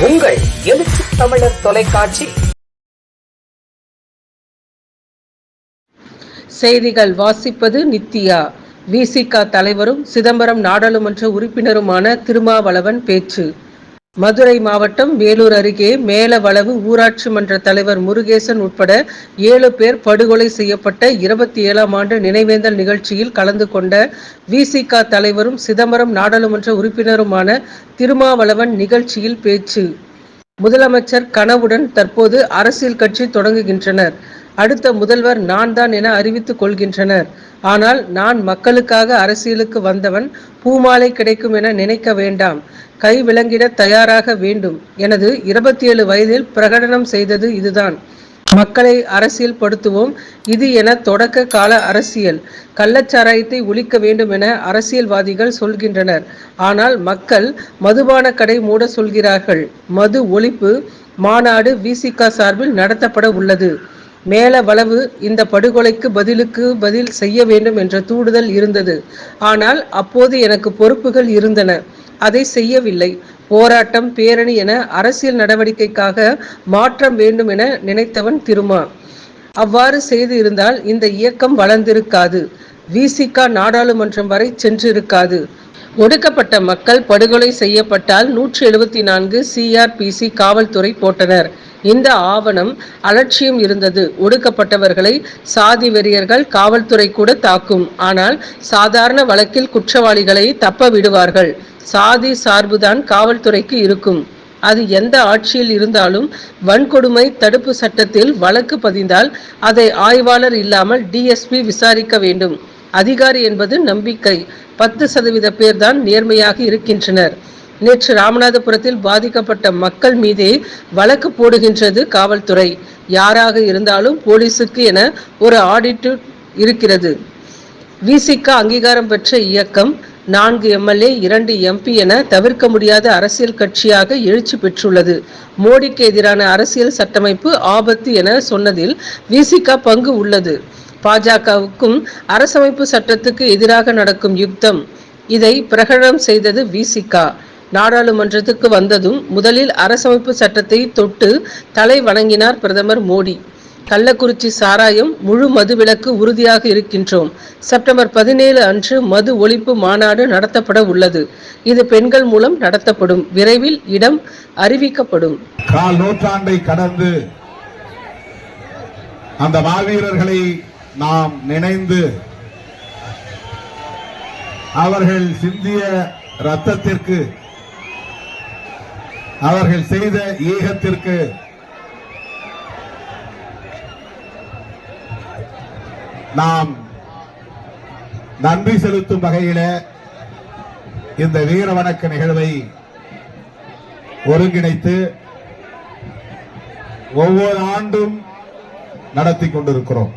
உங்கள் எழுச்சி தமிழர் தொலைக்காட்சி செய்திகள் வாசிப்பது நித்யா. விசிக தலைவரும் சிதம்பரம் நாடாளுமன்ற உறுப்பினருமான திருமாவளவன் பேச்சு. மதுரை மாவட்டம் வேலூர் அருகே மேலவளவு ஊராட்சி மன்ற தலைவர் முருகேசன் உட்பட 7 பேர் படுகொலை செய்யப்பட்ட 27ஆம் ஆண்டு நினைவேந்தல் நிகழ்ச்சியில் கலந்து கொண்ட விசிக தலைவரும் சிதம்பரம் நாடாளுமன்ற உறுப்பினருமான திருமாவளவன் நிகழ்ச்சியில் பேச்சு. முதலமைச்சர் கனவுடன் தற்போது அரசியல் கட்சி தொடங்குகின்றனர். அடுத்த முதல்வர் நான் தான் என அறிவித்துக் கொள்கின்றனர். ஆனால் நான் மக்களுக்காக அரசியலுக்கு வந்தவன். பூமாலை கிடைக்கும் என நினைக்க வேண்டாம். கை விலங்கிட தயாராக வேண்டும். எனது 27 வயதில் பிரகடனம் செய்தது இதுதான். மக்களை அரசியல் படுத்துவோம். இது என தொடக்க கால அரசியல். கள்ளச்சாராயத்தை ஒழிக்க வேண்டும் என அரசியல்வாதிகள் சொல்கின்றனர். ஆனால் மக்கள் மதுபான கடை மூட சொல்கிறார்கள். மது ஒழிப்பு மாநாடு விசிக சார்பில் நடத்தப்பட உள்ளது. மேலவளவு இந்த படுகொலைக்கு பதில் செய்ய வேண்டும் என்ற தூண்டுதல் இருந்தது. ஆனால் அப்போது எனக்கு பொறுப்புகள் இருந்தன. அதை செய்யவில்லை. போராட்டம், பேரணி என அரசியல் நடவடிக்கைக்காக மாற்றம் வேண்டும் என நினைத்தவன் திருமா. அவ்வாறு செய்து இருந்தால் இந்த இயக்கம் வளர்ந்திருக்காது. விசிக நாடாளுமன்றம் வரை சென்றிருக்காது. ஒடுக்கப்பட்ட மக்கள் படுகொலை செய்யப்பட்டால் 174 CRPC காவல்துறை போட்டனர். இந்த ஆவணம் அலட்சியம் இருந்தது. ஒடுக்கப்பட்டவர்களை சாதி வெறியர்கள் காவல்துறை கூட தாக்கும். ஆனால் சாதாரண வழக்கில் குற்றவாளிகளை தப்ப விடுவார்கள். சாதி சார்புதான் காவல்துறைக்கு இருக்கும். அது எந்த ஆட்சியில் இருந்தாலும் வன்கொடுமை தடுப்பு சட்டத்தில் வழக்கு பதிந்தால் அதை ஆய்வாளர் இல்லாமல் DSP விசாரிக்க வேண்டும். அதிகாரி என்பது நம்பிக்கை. 10% பேர் தான் நேர்மையாக இருக்கின்றனர். நேற்று ராமநாதபுரத்தில் பாதிக்கப்பட்ட மக்கள் மீதே வழக்கு போடுகின்றது காவல்துறை. யாராக இருந்தாலும் போலீசுக்கு என ஒரு ஆடிட் இருக்கிறது. விசிக அங்கீகாரம் பெற்ற இயக்கம் 4 MLA 2 MP என தவிர்க்க முடியாத அரசியல் கட்சியாக எழுச்சி பெற்றுள்ளது. மோடிக்கு எதிரான அரசியல் சட்டமைப்பு ஆபத்து என சொன்னதில் விசிக பங்கு உள்ளது. பாஜகவுக்கும் அரசமைப்பு சட்டத்துக்கு எதிராக நடக்கும் யுத்தம். இதை பிரகடனம் செய்தது விசிக. நாடாளுமன்றத்துக்கு வந்ததும் முதலில் அரசமைப்பு சட்டத்தை தொட்டு தலை வணங்கினார் பிரதமர் மோடி. கள்ளக்குறிச்சி சாராயம் முழு மதுவிலக்கு உறுதியாக இருக்கின்றோம். செப்டம்பர் 17 அன்று மது ஒழிப்பு மாநாடு நடத்தப்பட உள்ளது. இது பெண்கள் மூலம் நடத்தப்படும். விரைவில் இடம் அறிவிக்கப்படும். கால் நூற்றாண்டை கடந்து அந்த மாவீரர்களை நாம் நினைந்து அவர்கள் சிந்திய இரத்தத்திற்கு, அவர்கள் செய்த ஈகத்திற்கு நாம் நன்றி செலுத்தும் வகையில இந்த வீர வணக்க நிகழ்வை ஒருங்கிணைத்து ஒவ்வொரு ஆண்டும் நடத்தி கொண்டிருக்கிறோம்.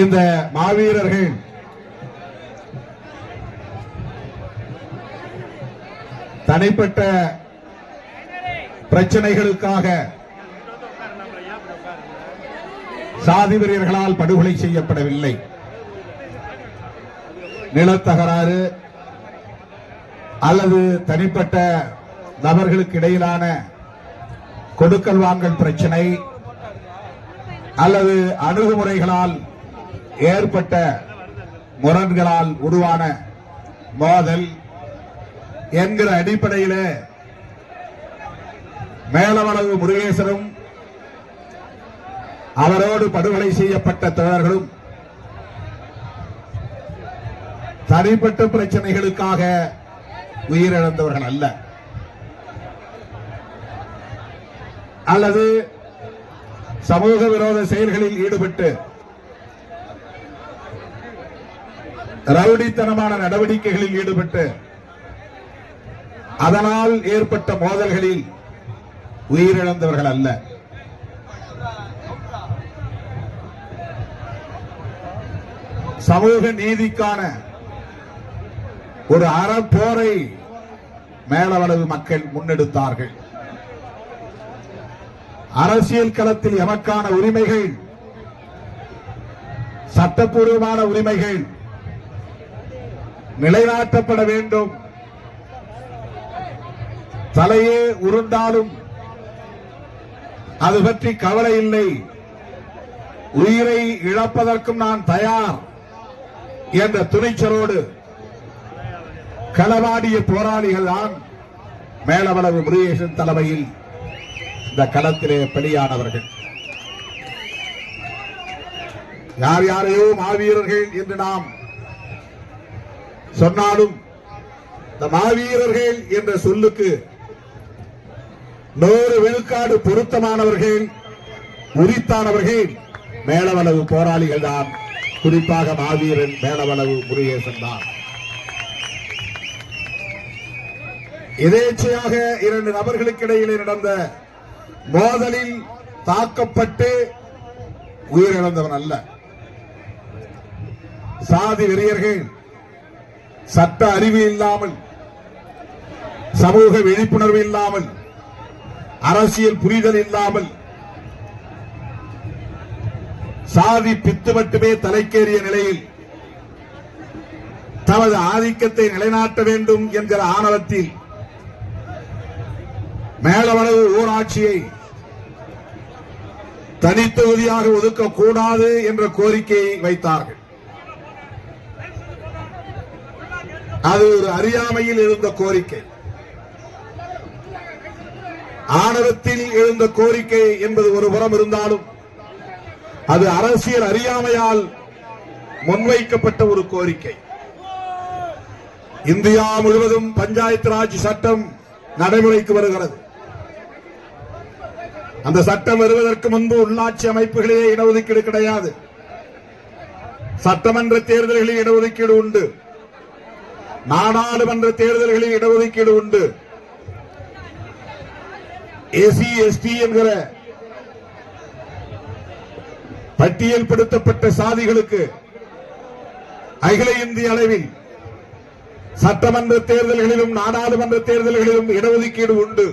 இந்த மாவீரர்கள் தனிப்பட்ட பிரச்சனைகளுக்காக சாதி வெறியர்களால் படுகொலை செய்யப்படவில்லை. நிலத்தகராறு அல்லது தனிப்பட்ட நபர்களுக்கு இடையிலான கொடுக்கல் வாங்கல் பிரச்சனை அல்லது அணுகுமுறைகளால் ஏற்பட்ட முரண்களால் உருவான மோதல் என்கிற அடிப்படையில் மேலவளவு முருகேசனும் அவரோடு படுகொலை செய்யப்பட்ட தோழர்களும் தனிப்பட்ட பிரச்சனைகளுக்காக உயிரிழந்தவர்கள் அல்ல, அல்லது சமூக விரோத செயல்களில் ஈடுபட்டு ரவுடித்தனமான நடவடிக்கைகளில் ஈடுபட்டு அதனால் ஏற்பட்ட மோதல்களில் உயிரிழந்தவர்கள் அல்ல. சமூக நீதிக்கான ஒரு அறப்போரை மேலவளவு மக்கள் முன்னெடுத்தார்கள். அரசியல் களத்தில் எமக்கான உரிமைகள், சட்டப்பூர்வமான உரிமைகள் நிலைநாட்டப்பட வேண்டும். தலையே உருண்டாலும் அது பற்றி கவலை இல்லை, உயிரை இழப்பதற்கும் நான் தயார் என்ற துணிச்சலோடு களவாடிய போராளிகள் தான் மேலவளவு முருகேசன் தலைமையில் இந்த களத்திலே பலியானவர்கள். யார் யாரையோ மாவீரர்கள் என்று நாம் சொன்னாலும் இந்த மாவீரர்கள் என்ற சொல்லுக்கு 100 விழுக்காடு பொருத்தமானவர்கள், உரித்தானவர்கள் மேலவளவு போராளிகள் தான். குறிப்பாக மாவீரன் மேலவளவு முருகேசன் தான். எதேச்சையாக 2 நபர்களுக்கு இடையிலே நடந்த மோதலில் தாக்கப்பட்டு உயிரிழந்தவன் அல்ல. சாதி வெறியர்கள் சட்ட அறிவு இல்லாமல், சமூக விழிப்புணர்வு இல்லாமல், அரசியல் புரிதல் இல்லாமல் சாதி பித்து மட்டுமே தலைக்கேறிய நிலையில் தமது ஆதிக்கத்தை நிலைநாட்ட வேண்டும் என்கிற ஆணவத்தில் மேலவளவு ஊராட்சியை தனித்தொகுதியாக ஒதுக்கக்கூடாது என்ற கோரிக்கையை வைத்தார்கள். அது ஒரு அறியாமையில் இருந்த கோரிக்கை, ஆணவத்தில் எழுந்த கோரிக்கை என்பது ஒரு புறம் இருந்தாலும் அது அரசியல் அறியாமையால் முன்வைக்கப்பட்ட ஒரு கோரிக்கை. இந்தியா முழுவதும் பஞ்சாயத்து ராஜ் சட்டம் நடைமுறைக்கு வருகிறது. அந்த சட்டம் வருவதற்கு முன்பு உள்ளாட்சி அமைப்புகளிலே இடஒதுக்கீடு கிடையாது. சட்டமன்ற தேர்தல்களில் இடஒதுக்கீடு உண்டு, நாடாளுமன்ற தேர்தல்களில் இடஒதுக்கீடு உண்டு. எஸ்சி எஸ்டி என்கிற பட்டியல்படுத்தப்பட்ட சாதிகளுக்கு அகில இந்திய அளவில் சட்டமன்ற தேர்தல்களிலும் நாடாளுமன்ற தேர்தல்களிலும் இடஒதுக்கீடு உண்டு.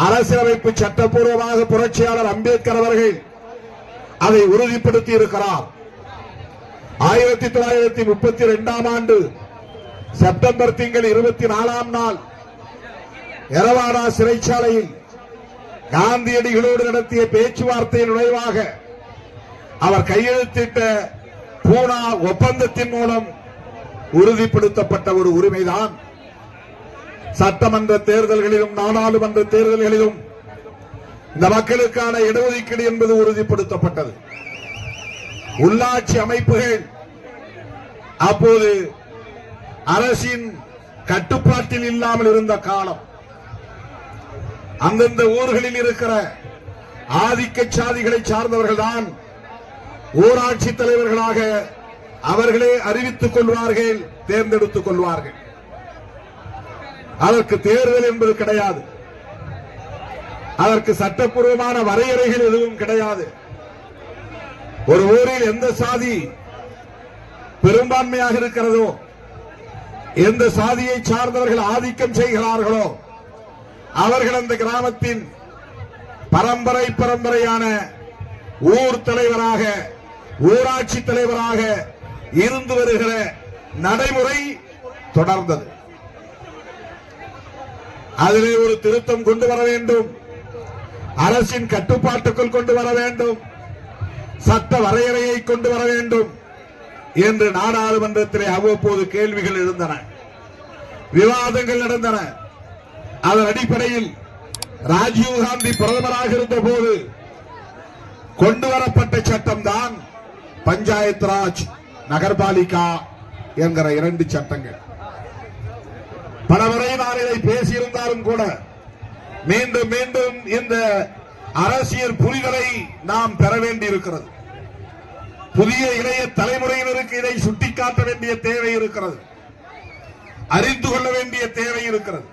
அரசியலமைப்பு சட்டப்பூர்வமாக புரட்சியாளர் அம்பேத்கர் அவர்கள் அதை உறுதிப்படுத்தி இருக்கிறார். 1932 ஆண்டு செப்டம்பர் திங்கள் 24ஆம் நாள் எரவாடா சிறைச்சாலையில் காந்தியடிகளோடு நடத்திய பேச்சுவார்த்தையின் விளைவாக அவர் கையெழுத்திட்ட பூனா ஒப்பந்தத்தின் மூலம் உறுதிப்படுத்தப்பட்ட ஒரு உரிமைதான் சட்டமன்ற தேர்தல்களிலும் நாடாளுமன்ற தேர்தல்களிலும் இந்த மக்களுக்கான இடஒதுக்கீடு என்பது உறுதிப்படுத்தப்பட்டது. உள்ளாட்சி அமைப்புகள் அப்போது அரசின் கட்டுப்பாட்டில் இல்லாமல் இருந்த காலம். அந்தந்த ஊர்களில் இருக்கிற ஆதிக்க சாதிகளை சார்ந்தவர்கள் தான் ஊராட்சி தலைவர்களாக அவர்களே அறிவித்துக் கொள்வார்கள், தேர்ந்தெடுத்துக் கொள்வார்கள். அதற்கு தேர்தல் என்பது கிடையாது, அதற்கு சட்டப்பூர்வமான வரையறைகள் எதுவும் கிடையாது. ஒரு ஊரில் எந்த சாதி பெரும்பான்மையாக இருக்கிறதோ, எந்த சாதியை சார்ந்தவர்கள் ஆதிக்கம் செய்கிறார்களோ அவர்கள் அந்த கிராமத்தின் பரம்பரையான ஊர் தலைவராக, ஊராட்சி தலைவராக இருந்து வருகிற நடைமுறை தொடர்ந்தது. அதிலே ஒரு திருத்தம் கொண்டு வர வேண்டும், அரசின் கட்டுப்பாட்டுக்குள் கொண்டு வர வேண்டும், சட்ட வரையறையை கொண்டு வர வேண்டும் என்று நாடாளுமன்றத்திலே அவ்வப்போது கேள்விகள் எழுந்தன, விவாதங்கள் நடந்தன. அதன் அடிப்படையில் ராஜீவ்காந்தி பிரதமராக இருந்த போது கொண்டு வரப்பட்ட சட்டம் தான் பஞ்சாயத்து ராஜ், நகர்பாலிகா என்கிற 2 சட்டங்கள். பலமுறை நான் இதை பேசியிருந்தாலும் கூட மீண்டும் மீண்டும் இந்த அரசியல் புரிதலை நாம் பெற வேண்டியிருக்கிறது. புதிய இளைய தலைமுறையினருக்கு இதை சுட்டிக்காட்ட வேண்டிய தேவை இருக்கிறது, அறிந்து கொள்ள வேண்டிய தேவை இருக்கிறது.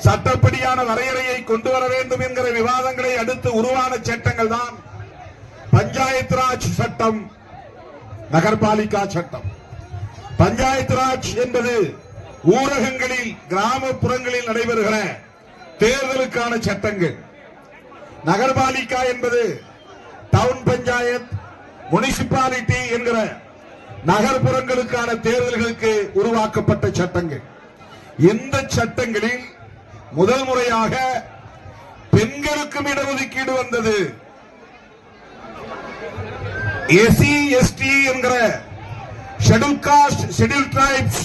சட்டப்படியான வரையறையை கொண்டு வர வேண்டும் என்கிற விவாதங்களை அடுத்து உருவான சட்டங்கள் தான் பஞ்சாயத்து ராஜ் சட்டம், நகர்பாலிகா சட்டம். பஞ்சாயத்து ராஜ் என்பது ஊரகங்களில், கிராமப்புறங்களில் நடைபெறுகிற தேர்தலுக்கான சட்டங்கள். நகர்பாலிகா என்பது டவுன் பஞ்சாயத், முனிசிபாலிட்டி என்கிற நகர்ப்புறங்களுக்கான தேர்தல்களுக்கு உருவாக்கப்பட்ட சட்டங்கள். இந்த சட்டங்களில் முதல் முறையாக பெண்களுக்கும் இடஒதுக்கீடு வந்தது. எஸ்சி எஸ்டி என்கிற ஷெட்யூல் காஸ்ட் ஷெட்யூல் டிரைப்ஸ்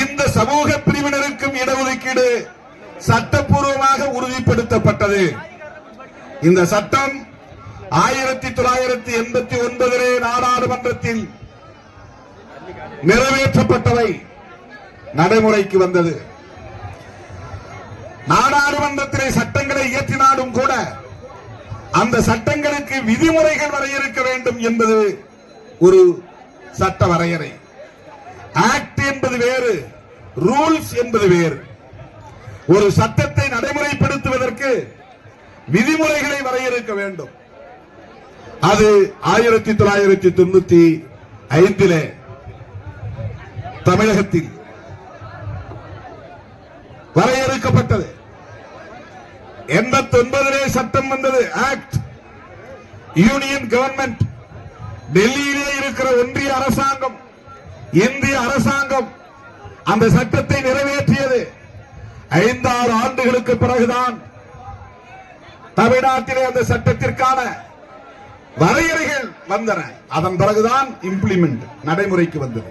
இந்த சமூக பிரிவினருக்கும் இடஒதுக்கீடு சட்டப்பூர்வமாக உறுதிப்படுத்தப்பட்டது. இந்த சட்டம் 1989 நாடாளுமன்றத்தில் நிறைவேற்றப்பட்டவை நடைமுறைக்கு வந்தது. நாடாளுமன்றத்திலே சட்டங்களை இயற்றினாலும் கூட அந்த சட்டங்களுக்கு விதிமுறைகள் வரையறுக்க வேண்டும் என்பது ஒரு சட்ட வரையறை. ஆக்ட் என்பது வேறு, ரூல்ஸ் என்பது வேறு. ஒரு சட்டத்தை நடைமுறைப்படுத்துவதற்கு விதிமுறைகளை வரையறுக்க வேண்டும். அது 1995 தமிழகத்தில் வரையறுக்கப்பட்டது. 89 சட்டம் வந்தது, ஆக்ட். யூனியன் கவர்மெண்ட், டெல்லியிலே இருக்கிற ஒன்றிய அரசாங்கம், இந்திய அரசாங்கம் அந்த சட்டத்தை நிறைவேற்றியது. 5-6 ஆண்டுகளுக்கு பிறகுதான் தமிழ்நாட்டிலே அந்த சட்டத்திற்கான வரையறைகள் வந்தன. அதன் பிறகுதான் இம்ப்ளிமெண்ட் நடைமுறைக்கு வந்தது.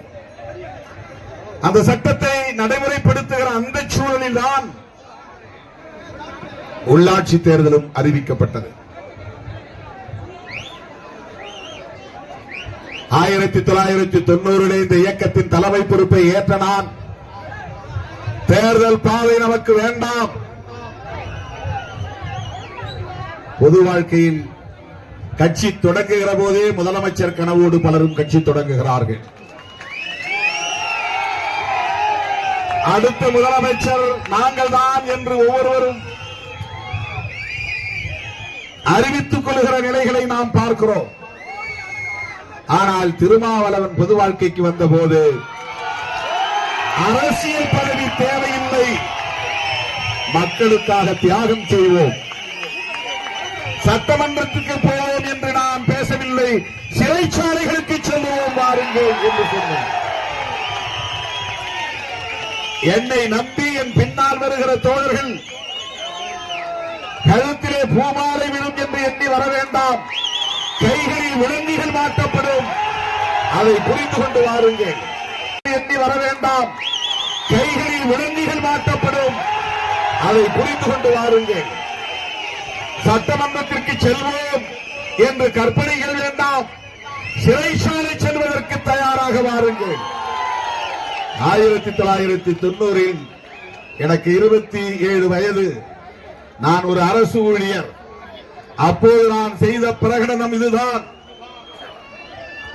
அந்த சட்டத்தை நடைமுறைப்படுத்துகிற அந்த சூழலில் தான் உள்ளாட்சி தேர்தலும் அறிவிக்கப்பட்டது. 1990 இந்த இயக்கத்தின் தலைமை பொறுப்பை ஏற்ற நான், தேர்தல் பாதை நமக்கு வேண்டாம், பொது வாழ்க்கையில் கட்சி தொடங்குகிற போதே முதலமைச்சர் கனவோடு பலரும் கட்சி தொடங்குகிறார்கள். அடுத்த முதலமைச்சர் நாங்கள் தான் என்று ஒவ்வொருவரும் அறிவித்துக் கொள்கிற நிலைகளை நாம் பார்க்கிறோம். ஆனால் திருமாவளவன் பொது வாழ்க்கைக்கு வந்தபோது அரசியல் பதவி தேவையில்லை, மக்களுக்காக தியாகம் செய்வோம், சட்டமன்றத்துக்கு போவோம் என்று நான் பேசவில்லை, சிறைச்சாலைகளுக்கு செல்வோம் வாருங்கள் என்று சொன்னேன். என்னை நம்பி என் பின்னால் வருகிற தோழர்கள் கழுத்திலே பூமாலை விழும் என்று எண்ணி வர வேண்டாம். கைகளில் விலங்குகள் மாட்டப்படும், அதை புரிந்து கொண்டு வாருங்கள். எண்ணி வர வேண்டாம். கைகளில் விலங்குகள் மாட்டப்படும், அதை புரிந்து கொண்டு வாருங்கள். சட்டமன்றத்திற்கு செல்வோம் என்று கற்பனைகள் வேண்டாம், சிறைச்சாலை செல்வதற்கு தயாராக வாருங்கள். 1990 எனக்கு 27 வயது. நான் ஒரு அரசு ஊழியர். அப்போது நான் செய்த பிரகடனம் இதுதான்: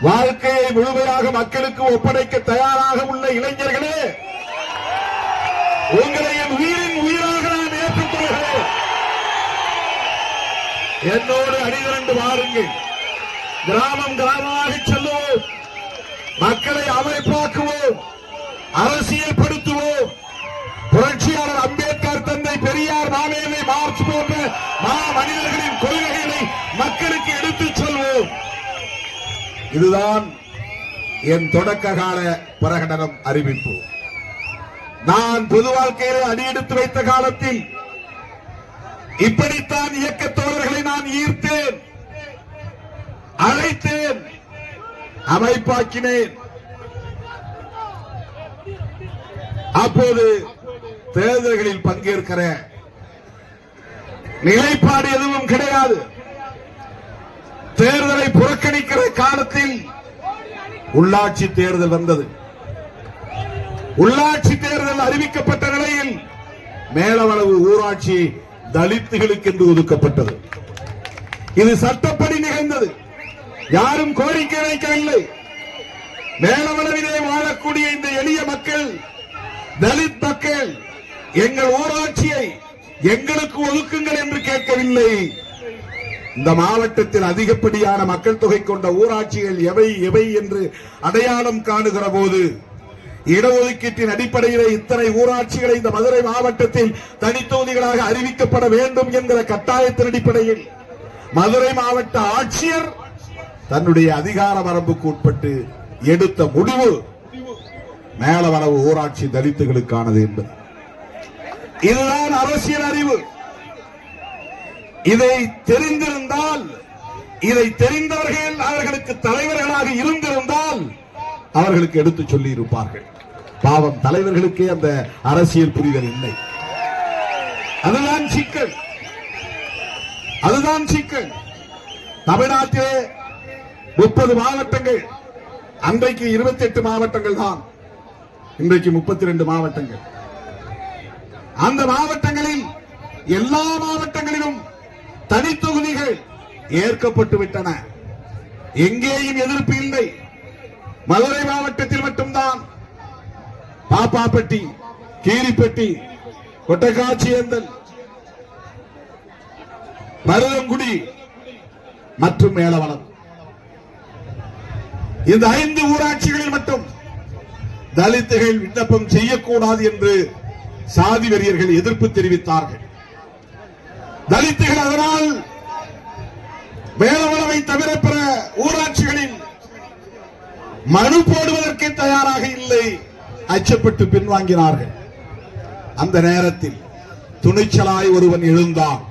வாழ்க்கையை முழுமையாக மக்களுக்கு ஒப்படைக்க தயாராக உள்ள இளைஞர்களே, உங்களை என் உயிரின் உயிராக நான் ஏற்றுக்கொள்கிறேன். என்னோடு அணிதிரண்டு வாருங்கள். கிராமம் கிராமமாக செல்லுவோம், மக்களை அமைப்பாக்குவோம், அரசியல் படுத்துவோம். புரட்சியாளர் அம்பேத்கர், தந்தை பெரியார், மாவேலி, மார்க்ஸ் போன்ற மனிதர்களின் கொள்கைகளை மக்களுக்கு எடுத்துச் சொல்வோம். இதுதான் என் தொடக்க கால பிரகடனம், அறிவிப்பு. நான் பொது வாழ்க்கையிலே அடியெடுத்து வைத்த காலத்தில் இப்படித்தான் இயக்க தோழர்களை நான் ஈர்த்தேன், அழைத்தேன், அமைப்பாக்கினேன். அப்போது தேர்தல்களில் பங்கேற்கிற நிலைப்பாடு எதுவும் கிடையாது. தேர்தலை புறக்கணிக்கிற காலத்தில் உள்ளாட்சி தேர்தல் வந்தது. உள்ளாட்சி தேர்தல் அறிவிக்கப்பட்ட நிலையில் மேலவளவு ஊராட்சி தலித்துகளுக்கு என்று ஒதுக்கப்பட்டது. இது சட்டப்படி நிகழ்ந்தது, யாரும் கோரிக்கை வைக்கவில்லை. மேலவளவிலே வாழக்கூடிய இந்த எளிய மக்கள், தலித் மக்கள், எங்கள் ஊராட்சியை எங்களுக்கு ஒதுக்குங்கள் என்று கேட்கவில்லை. இந்த மாவட்டத்தில் அதிகப்படியான மக்கள் தொகை கொண்ட ஊராட்சிகள் எவை எவை என்று அடையாளம் காணுகிற போது, இடஒதுக்கீட்டின் அடிப்படையில் இத்தனை ஊராட்சிகளை இந்த மதுரை மாவட்டத்தில் தனித்தொகுதிகளாக அறிவிக்கப்பட வேண்டும் என்கிற கட்டாயத்தின் அடிப்படையில் மதுரை மாவட்ட ஆட்சியர் தன்னுடைய அதிகார வரம்புக்கு உட்பட்டு எடுத்த முடிவு மேலவளவு ஊராட்சி தலித்துகளுக்கானது என்பது. இதுதான் அரசியல் அறிவு. இதை தெரிந்திருந்தால், இதை தெரிந்தவர்கள் அவர்களுக்கு தலைவர்களாக இருந்திருந்தால் அவர்களுக்கு எடுத்து சொல்லி இருப்பார்கள். பாவம், தலைவர்களுக்கே அந்த அரசியல் புரிதல் இல்லை. அதுதான் சிக்கல், அதுதான் சிக்கல். தமிழ்நாட்டிலே 30 மாவட்டங்கள், அன்றைக்கு 28 மாவட்டங்கள் தான், இன்றைக்கு 32 மாவட்டங்கள். அந்த மாவட்டங்களில் எல்லா மாவட்டங்களிலும் தனித்தொகுதிகள் ஏற்கப்பட்டு விட்டன. எங்கேயும் எதிர்ப்பு இல்லை. மதுரை மாவட்டத்தில் மட்டும்தான் பாப்பாப்பட்டி, கீரிப்பட்டி, கொட்டக்காட்சியந்தல், மருதங்குடி மற்றும் மேலவளம், இந்த 5 ஊராட்சிகளில் மட்டும் தலித்துகள் விண்ணப்பம் செய்யக்கூடாது என்று சாதி வெறியர்கள் எதிர்ப்பு தெரிவித்தார்கள். தலித்துகள் அதனால் மேலவளவை தவிர பிற ஊராட்சிகளில் மனு போடுவதற்கு தயாராக இல்லை, அச்சப்பட்டு பின்வாங்கினார்கள். அந்த நேரத்தில் துணிச்சலாய் ஒருவன் எழுந்தான்.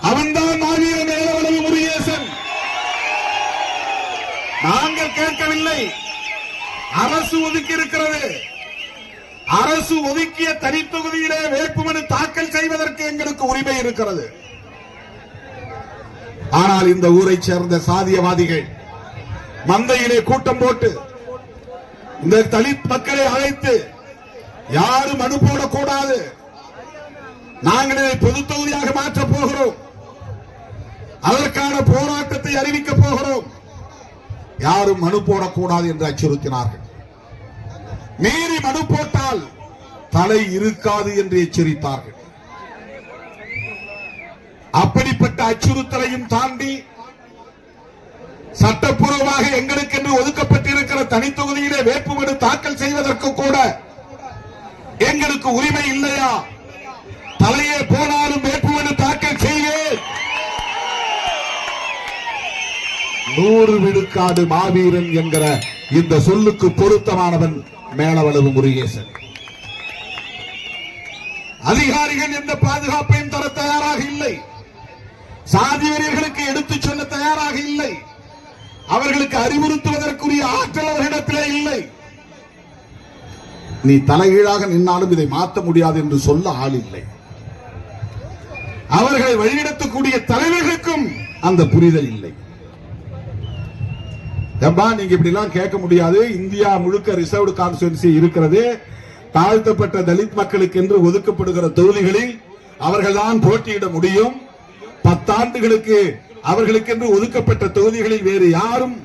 அவன்தான் மாவீர மேலவளவு முருகேசன். நாங்கள் கேட்கவில்லை, அரசு ஒதுக்கி இருக்கிறது. அரசு ஒதுக்கிய தனித்தொகுதியிலே வேட்புமனு தாக்கல் செய்வதற்கு எங்களுக்கு உரிமை இருக்கிறது. ஆனால் இந்த ஊரை சேர்ந்த சாதியவாதிகள் மந்தையிலே கூட்டம் போட்டு இந்த தலித் மக்களை அழைத்து யாரும் மனு போடக்கூடாது, நாங்களே பொது தொகுதியாக மாற்றப் போகிறோம், அதற்கான போராட்டத்தை அறிவிக்கப் போகிறோம், யாரும் மனு போடக்கூடாது என்று அச்சுறுத்தினார்கள். மீறி மனு போட்டால் தலை இருக்காது என்று எச்சரித்தார்கள். அப்படிப்பட்ட அச்சுறுத்தலையும் தாண்டி சட்டப்பூர்வமாக எங்களுக்கென்று ஒதுக்கப்பட்டிருக்கிற தனித்தொகுதியிலே வேட்புமனு தாக்கல் செய்வதற்கு கூட எங்களுக்கு உரிமை இல்லையா? தலையே போனாலும் வேட்புமனு தாக்கல் செய்வேன். 100 விழுக்காடு மாவீரன் என்கிற இந்த சொல்லுக்கு பொருத்தமானவன் மேலவளவு முருகேசன். அதிகாரிகள் எந்த பாதுகாப்பையும் தர தயாராக இல்லை. சாதி வெறியர்களுக்கு எடுத்துச் சொல்ல தயாராக இல்லை. அவர்களுக்கு அறிவுறுத்துவதற்குரிய ஆற்றல் அவர்களிடத்திலே இல்லை. நீ தலைகீழாக நின்னாலும் இதை மாற்ற முடியாது என்று சொல்ல ஆள் இல்லை. அவர்களை வழிநடத்தக்கூடிய தலைவர்களுக்கும் அந்த புரிதல் இல்லை. நீங்க இப்படி எல்லாம் கேட்க முடியாது. இந்தியா முழுக்க ரிசர்வ்டு கான்ஸ்டிட்யூன்சி இருக்கிறது. தாழ்த்தப்பட்ட தலித் மக்களுக்கு என்று ஒதுக்கப்படுகிற தொகுதிகளில் அவர்கள்தான் போட்டியிட முடியும். 10 ஆண்டுகளுக்கு அவர்களுக்கு என்று ஒதுக்கப்பட்ட தொகுதிகளில் வேறு யாரும்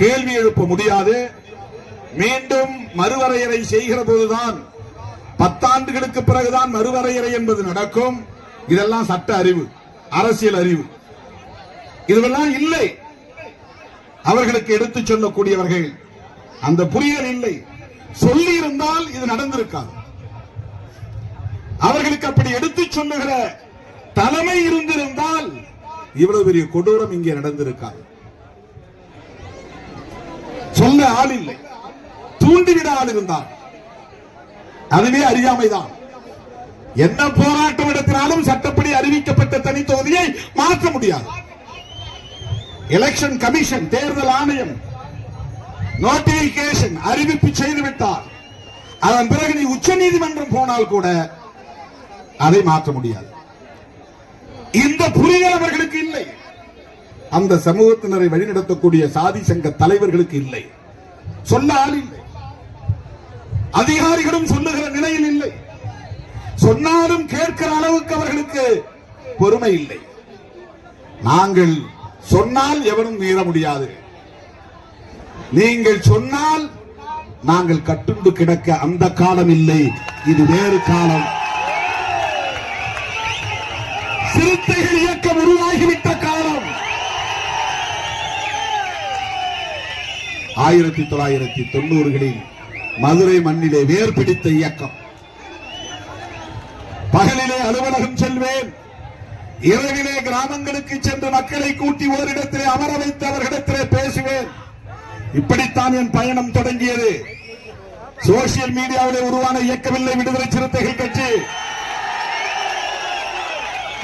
கேள்வி எழுப்ப முடியாது. மீண்டும் மறுவரையறை செய்கிற போதுதான் 10 ஆண்டுகளுக்கு பிறகுதான் மறுவரையறை என்பது நடக்கும். இதெல்லாம் சட்ட அறிவு, அரசியல் அறிவு, இதுவெல்லாம் இல்லை. அவர்களுக்கு எடுத்துச் சொல்லக்கூடியவர்கள் அந்த புரியல் இல்லை. சொல்லி இருந்தால் இது நடந்திருக்காது. அவர்களுக்கு அப்படி எடுத்துச் சொல்லுகிற தலைமை இருந்திருந்தால் இவ்வளவு பெரிய கொடூரம் இங்கே நடந்திருக்காது. சொல்ல ஆள் இல்லை, தூண்டிவிட ஆள் இருந்தார். அதுவே அறியாமைதான். என்ன போராட்டம் நடத்தினாலும் சட்டப்படி அறிவிக்கப்பட்ட தனி தொகுதியை மாற்ற முடியாது. எலெக்ஷன் கமிஷன், தேர்தல் ஆணையம் நோட்டிபிகேஷன் அறிவிப்பு செய்துவிட்டார். அதன் பிறகு நீ உச்ச நீதிமன்றம் போனால் கூட அதை மாற்ற முடியாது. இந்த புரிதல் அவர்களுக்கு இல்லை. அந்த சமூகத்தினரை வழிநடத்தக்கூடிய சாதி சங்க தலைவர்களுக்கு இல்லை. சொல்ல ஆள் இல்லை. அதிகாரிகளும் சொல்லுகிற நிலையில் இல்லை. சொன்னாலும் கேட்கிற அளவுக்கு அவர்களுக்கு பொறுமை இல்லை. நாங்கள் சொன்னால் எவரும் மீற முடியாது. நீங்கள் சொன்னால் நாங்கள் கட்டுண்டு கிடக்க அந்த காலம் இல்லை, இது வேறு காலம். சிறுத்தைகள் இயக்கம் உருவாகிவிட்ட காலம். 1990களில் மதுரை மண்ணிலே வேர் பிடித்த இயக்கம். பகலிலே அலுவலகம் செல்வேன், இரவிலே கிராமங்களுக்கு சென்று மக்களை கூட்டி ஓரிடத்திலே அமர வைத்து அவர்களிடத்திலே பேசுவேன். இப்படித்தான் என் பயணம் தொடங்கியது. சோசியல் மீடியாவிலே உருவான இயக்கமில்லை விடுதலை சிறுத்தைகள் கட்சி.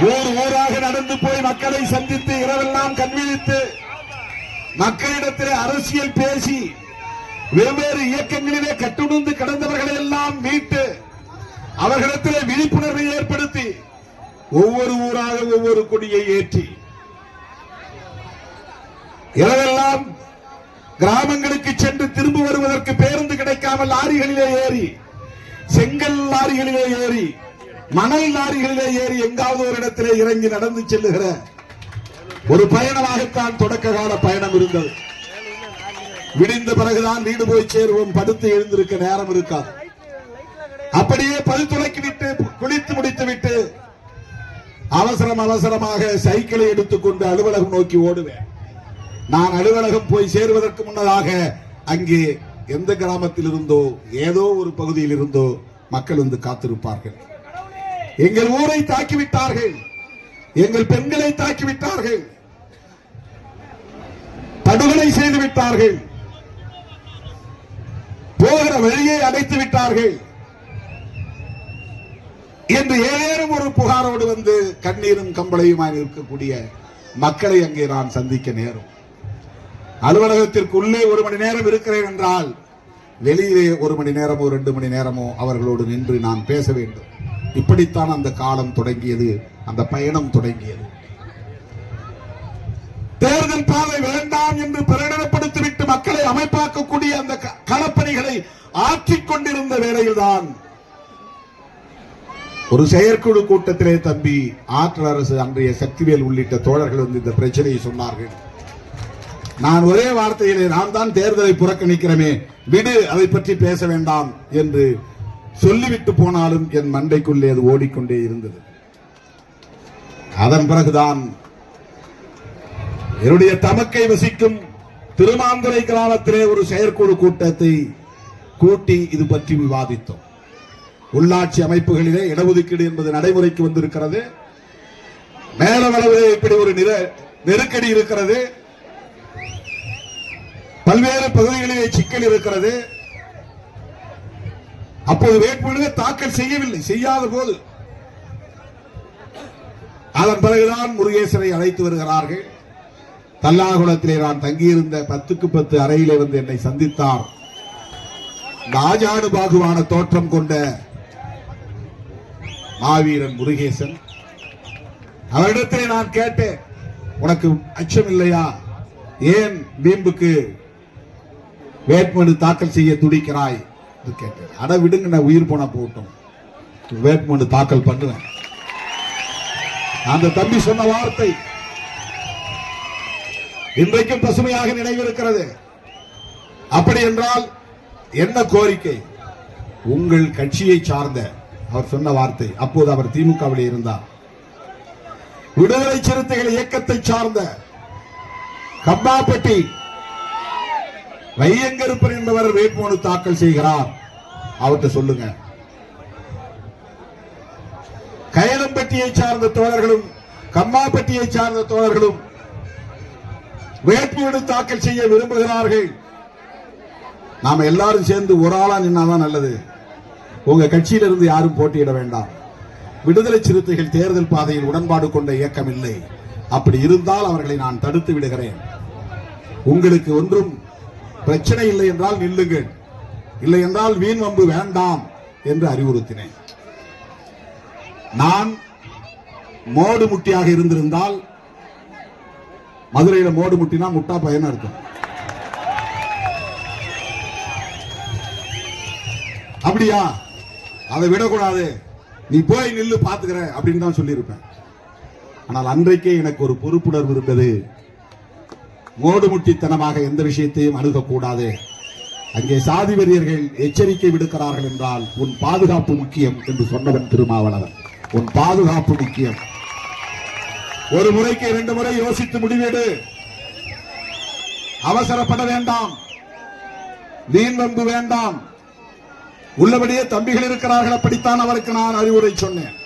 ஊர் ஊராக நடந்து போய் மக்களை சந்தித்து இரவெல்லாம் கண்விழித்து மக்களிடத்திலே அரசியல் பேசி வெவ்வேறு இயக்கங்களிலே கட்டுணர்ந்து கிடந்தவர்களை எல்லாம் மீட்டு அவர்களிடத்திலே விழிப்புணர்வை ஏற்படுத்தி ஒவ்வொரு ஊராக ஒவ்வொரு கொடியை ஏற்றி இரவெல்லாம் கிராமங்களுக்கு சென்று திரும்ப வருவதற்கு பேருந்து கிடைக்காமல் லாரிகளிலே ஏறி, செங்கல் லாரிகளிலே ஏறி, மணல் லாரிகளிலே ஏறி எங்காவது ஒரு இடத்திலே இறங்கி நடந்து செல்லுகிற ஒரு பயணமாகத்தான் தொடக்க கால பயணம் இருந்தது. விடிந்த பிறகுதான் வீடு போய் சேருவோம். படுத்து எழுந்திருக்க நேரம் இருக்காது. அப்படியே பல் துளைக்கி விட்டு குளித்து முடித்து விட்டு அவசரமாக சைக்கிளை எடுத்துக்கொண்டு அலுவலகம் நோக்கி ஓடுவேன். நான் அலுவலகம் போய் சேருவதற்கு முன்னதாக அங்கே எந்த கிராமத்தில் இருந்தோ ஏதோ ஒரு பகுதியில் இருந்தோ மக்கள் வந்து காத்திருப்பார்கள். எங்கள் ஊரை தாக்கிவிட்டார்கள், எங்கள் பெண்களை தாக்கிவிட்டார்கள், படுகொலை செய்து விட்டார்கள், போகிற வழியை அடைத்து விட்டார்கள் என்று ஏதேனும் ஒரு புகாரோடு வந்து கண்ணீரும் கம்பளையுமாய் இருக்கக்கூடிய மக்களை அங்கே நான் சந்திக்க நேரும். அலுவலகத்திற்குள்ளே ஒரு மணி நேரம் இருக்கிறேன் என்றால் வெளியிலே ஒரு மணி நேரமோ 2 மணி நேரமோ அவர்களோடு நின்று நான் பேச வேண்டும். இப்படித்தான் அந்த காலம் தொடங்கியது, அந்த பயணம் தொடங்கியது. தேர்தல் பாதை வேண்டாம் என்று பிரகடனப்படுத்திவிட்டு மக்களை அமைப்பாக்கக்கூடிய அந்த களப்பணிகளை ஆற்றிக் கொண்டிருந்த வேளையில்தான் ஒரு செயற்குழு கூட்டத்திலே தம்பி ஆற்றல் அரசு அன்றைய சக்திவேல் உள்ளிட்ட தோழர்கள் வந்து இந்த பிரச்சனையை சொன்னார்கள். நான் ஒரே வார்த்தையிலே நான் தான் தேர்தலை புறக்கணிக்கிறேனே, விடு, அதை பற்றி பேச வேண்டாம் என்று சொல்லிவிட்டு போனாலும் என் மண்டைக்குள்ளே அது ஓடிக்கொண்டே இருந்தது. அதன் பிறகுதான் என்னுடைய தமக்கை வசிக்கும் திருமாந்துறை கிராமத்திலே ஒரு செயற்குழு கூட்டத்தை கூட்டி இது பற்றி விவாதித்தோம். உள்ளாட்சி அமைப்புகளிலே இடஒதுக்கீடு என்பது நடைமுறைக்கு வந்திருக்கிறது. மேலவளவிலே இப்படி ஒரு நெருக்கடி இருக்கிறது. பல்வேறு பகுதிகளிலே சிக்கல் இருக்கிறது. அப்போது வேட்புமனுவை தாக்கல் செய்யவில்லை. செய்யாத போது அதன் பிறகுதான் முருகேசனை அழைத்து வருகிறார்கள். தல்லாகுளத்திலே நான் தங்கியிருந்த 10க்கு 10 அறையிலே வந்து என்னை சந்தித்தார். ராஜாடு பாகுவான தோற்றம் கொண்ட மாவீரன் முருகேசன். அவரிடத்திலே நான் கேட்டேன், உனக்கு அச்சம் இல்லையா? ஏன் வீம்புக்கு வேட்புமனு தாக்கல் செய்ய துடிக்கிறாய் என்று கேட்டேன். அட விடுங்க, நான் உயிர் போன போட்டோம், வேட்புமனு தாக்கல் பண்ணுவேன். அந்த தம்பி சொன்ன வார்த்தை இன்றைக்கும் பசுமையாக நினைவிருக்கிறது. அப்படி என்றால் என்ன கோரிக்கை? உங்கள் கட்சியை சார்ந்த அவர் சொன்ன வார்த்தை. அப்போது அவர் திமுகவில் இருந்தார். விடுதலை சிறுத்தைகள் இயக்கத்தை சார்ந்த கம்பாப்பட்டி வையங்கருப்பன் என்பவர் வேட்புமனு தாக்கல் செய்கிறார், அவர்கிட்ட சொல்லுங்க. கயலம்பட்டியை சார்ந்த தோழர்களும் கம்பாப்பட்டியை சார்ந்த தோழர்களும் வேட்புமனு தாக்கல் செய்ய விரும்புகிறார்கள். நாம எல்லாரும் சேர்ந்து ஒரு ஆளா நின்னாதான் நல்லது. உங்க கட்சியிலிருந்து யாரும் போட்டியிட வேண்டாம். விடுதலை சிறுத்தைகள் தேர்தல் பாதையில் உடன்பாடு கொண்ட இயக்கம் இல்லை. அப்படி இருந்தால் அவர்களை நான் தடுத்து விடுகிறேன். உங்களுக்கு ஒன்றும் பிரச்சனை இல்லை என்றால் நில்லுங்கள், இல்லை என்றால் வீண் வம்பு வேண்டாம் என்று அறிவுறுத்தினேன். நான் மோடு முட்டியாக இருந்திருந்தால், மதுரையில மோடு முட்டினா முட்டா பையனா இருக்கும், அப்படியா? அதை விடக்கூடாது, நீ போய் நில்லு பாத்துக்கிற அப்படின்னு தான் சொல்லியிருப்பேன். ஆனால் அன்றைக்கே எனக்கு ஒரு பொறுப்புணர்வு இருந்தது. மோடுமுட்டித்தனமாக எந்த விஷயத்தையும் அணுகக்கூடாது. அங்கே சாதி வெறியர்கள் எச்சரிக்கை விடுக்கிறார்கள் என்றால் உன் பாதுகாப்பு முக்கியம் என்று சொன்னவன் திருமாவளவன். உன் பாதுகாப்பு முக்கியம். ஒரு முறைக்கு 2 முறை யோசித்து முடிவெடு. அவசரப்பட வேண்டாம், வீண் வம்பு வேண்டாம். உள்ளபடியே தம்பிகள் இருக்கிறார்கள். அப்படித்தான் அவருக்கு நான் அறிவுரை சொன்னேன்.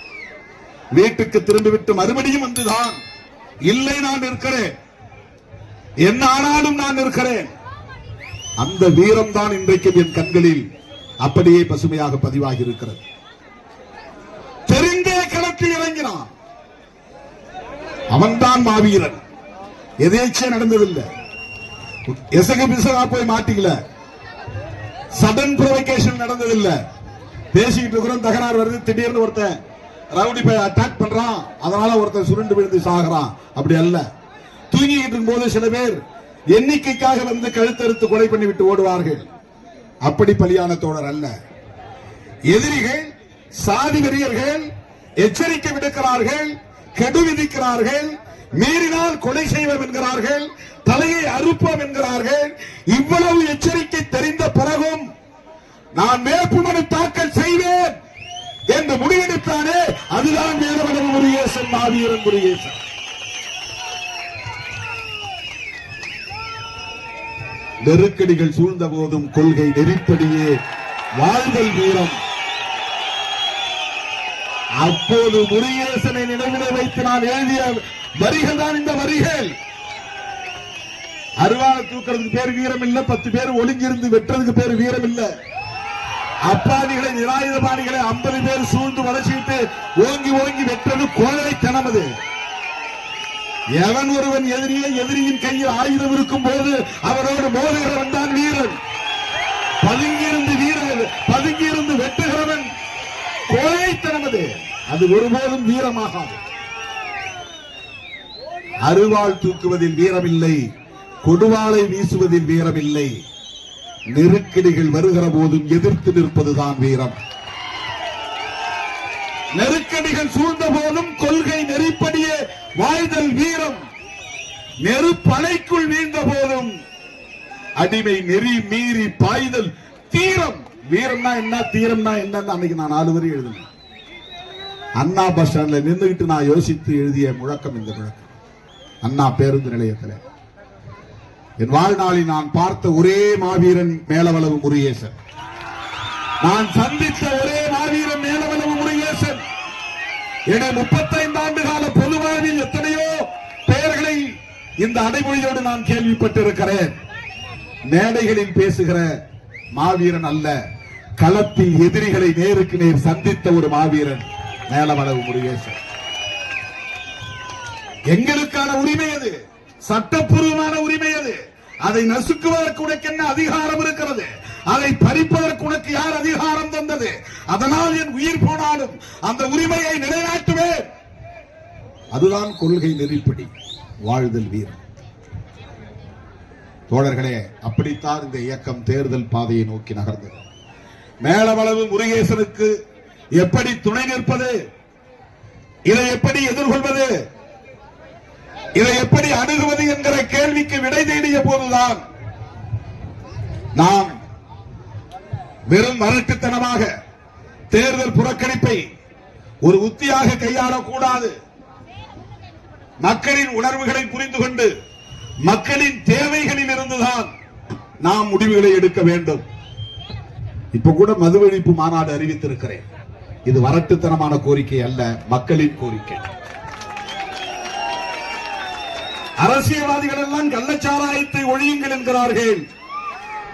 வீட்டுக்கு திரும்பிவிட்டு மறுபடியும் வந்துதான் இல்லை நான் இருக்கிறேன், என்ன ஆனாலும் நான் இருக்கிறேன். அந்த வீரம் தான் இன்றைக்கும் என் கண்களில் அப்படியே பசுமையாக பதிவாகி இருக்கிறது. தெரிந்தே களத்தில் இறங்கினான், அவன்தான் மாவீரன். எதேச்சே நடந்ததில்லை, எசகு பிசகா போய் மாட்டிக்கல, சடன் ப்ரொவோகேஷன் நடந்ததில்லை. பேசிக்கிட்டு இருக்கிறோம், தகராறு வருது, திடீர்னு ஒருத்தன் ரவுடி போய் அட்டாக் பண்றான், அதனால ஒருத்தன் சுருண்டு விழுந்து சாகிறான். அப்படி அல்ல. தூங்கிக்கிட்டு இருக்கும் போது சில பேர் எண்ணிக்கைக்காக வந்து கழுத்தறுத்து கொலை பண்ணி விட்டு ஓடுவார்கள். அப்படி பலியான தோழர் அல்ல. எதிரிகள், சாதி வெறியர்கள் எச்சரிக்கை விடுக்கிறார்கள், கெடு விதிக்கிறார்கள், மீறினால் கொலை செய்வோம் என்கிறார்கள், தலையை அறுப்போம் என்கிறார்கள். இவ்வளவு எச்சரிக்கை தெரிந்த பிறகும் நான் வேட்புமனு தாக்கல் செய்வேன் என்று முடிவெடுத்தானே, அதுதான் வீரவனம் முருகேசன், மாவீரன் முருகேசன். நெருக்கடிகள் சூழ்ந்த போதும் கொள்கை நெறிப்படியே வாழ்தல் வீரம். அப்போது முருகேசனை நினைவிலே வைத்து நான் எழுதிய வரிகள் தான் இந்த வரிகள். அருவாளை தூக்கிறதுக்கு பேர் வீரம் இல்ல, 10 பேர் ஒளிஞ்சிருந்து வெட்டுறதுக்கு பேர் வீரம் இல்ல. அப்பாவிகளை, நிராயுதபாணிகளை 50 பேர் சூழ்ந்து வளர்ச்சிட்டு ஓங்கி ஓங்கி வெட்டுறது கோழைத்தனம். அது எவன் ஒருவன் எதிரியின் கையில் ஆயுதம் இருக்கும் போது அவரோடு மோதுகிறவன் தான் வீரன். பதுங்கியிருந்து வெட்டுகிறவன் கோழைத்தனம். அது ஒருபோதும் வீரமாகாது. அருவாள் தூக்குவதில் வீரமில்லை, கொடுவாளை வீசுவதில் வீரமில்லை. நெருக்கடிகள் வருகிற போதும் எதிர்த்து நிற்பதுதான் வீரம். நெருக்கடிகள் சூழ்ந்த போதும் கொள்கை நெறிப்படியே வாழ்தல் வீரம். நெருப்பலைக்குள் வீழ்ந்த போதும் அடிமை நெறி மீறி பாய்தல் தீரம். வீரம்னா என்ன, தீரம்னா என்னன்னு அன்னைக்கு நான் 4 வரி எழுதினேன். அண்ணா பஸ் ஸ்டாண்ட்ல நின்றுகிட்டு நான் யோசித்து எழுதிய முழக்கம் இந்த முழக்கம். அண்ணா பேருந்து நிலையத்தில் என் வாழ்நாளில் நான் பார்த்த ஒரே மாவீரன் மேலவளவு முருகேசன். நான் சந்தித்த ஒரே மாவீரன் மேலவளவு முருகேசன். என 35 ஆண்டு கால பொது வாழ்வில் எத்தனையோ பெயர்களை இந்த அடைமொழியோடு நான் கேள்விப்பட்டிருக்கிறேன். மேடைகளில் பேசுகிற மாவீரன் அல்ல, களத்தில் எதிரிகளை நேருக்கு நேர் சந்தித்த ஒரு மாவீரன் மேலவளவு முருகேசன். எங்களுக்கான உரிமை அது, சட்டப்பூர்வமான உரிமை அது. அதை நசுக்குவதற்கு உனக்கு என்ன அதிகாரம் இருக்கிறது? அதை பறிப்பதற்கு உனக்கு யார் அதிகாரம் தந்தது? அதனால் என் உயிர் போனாலும் அந்த உரிமையை நிலைநாட்டுவேன். அதுதான் கொள்கை நெறிப்படி வாழ்தல் வீரம். தோழர்களே, அப்படித்தான் இந்த இயக்கம் தேர்தல் பாதையை நோக்கி நகர்ந்தது. மேலவளவு முருகேசனுக்கு எப்படி துணை நிற்பது, இதை எப்படி எதிர்கொள்வது, இதை எப்படி அணுகுவது என்கிற கேள்விக்கு விடை தேடிய போதுதான் நாம் வெறும் மரட்டுத்தனமாக தேர்தல் புறக்கணிப்பை ஒரு உத்தியாக கையாளக்கூடாது. மக்களின் உணர்வுகளை புரிந்து கொண்டு மக்களின் தேவைகளில் இருந்துதான் நாம் முடிவுகளை எடுக்க வேண்டும். இப்ப கூட மது ஒழிப்பு மாநாடு அறிவித்திருக்கிறேன். இது வரட்டுத்தனமான கோரிக்கை அல்ல, மக்களின் கோரிக்கை. அரசியல்வாதிகள் எல்லாம் கள்ளச்சாராயத்தை ஒழியுங்கள் என்கிறார்கள்.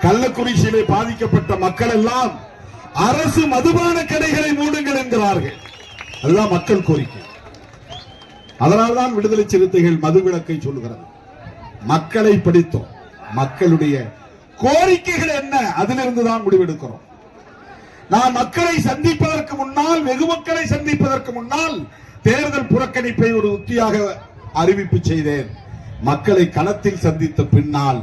கள்ளக்குறிச்சியிலே பாதிக்கப்பட்ட மக்கள் எல்லாம் அரசு மதுபான கடைகளை மூடுங்கள் என்கிறார்கள். அதுதான் மக்கள் கோரிக்கை. அதனால்தான் விடுதலை சிறுத்தைகள் மதுவிலக்கை சொல்லுகிறது. மக்களை படித்தோம், மக்களுடைய கோரிக்கைகள் என்ன, அதிலிருந்துதான் முடிவெடுக்கிறோம். நான் மக்களை சந்திப்பதற்கு முன்னால், வெகு மக்களை சந்திப்பதற்கு முன்னால் தேர்தல் புறக்கணிப்பை ஒரு உத்தியாக அறிவிப்பு செய்தேன். மக்களை களத்தில் சந்தித்த பின்னால்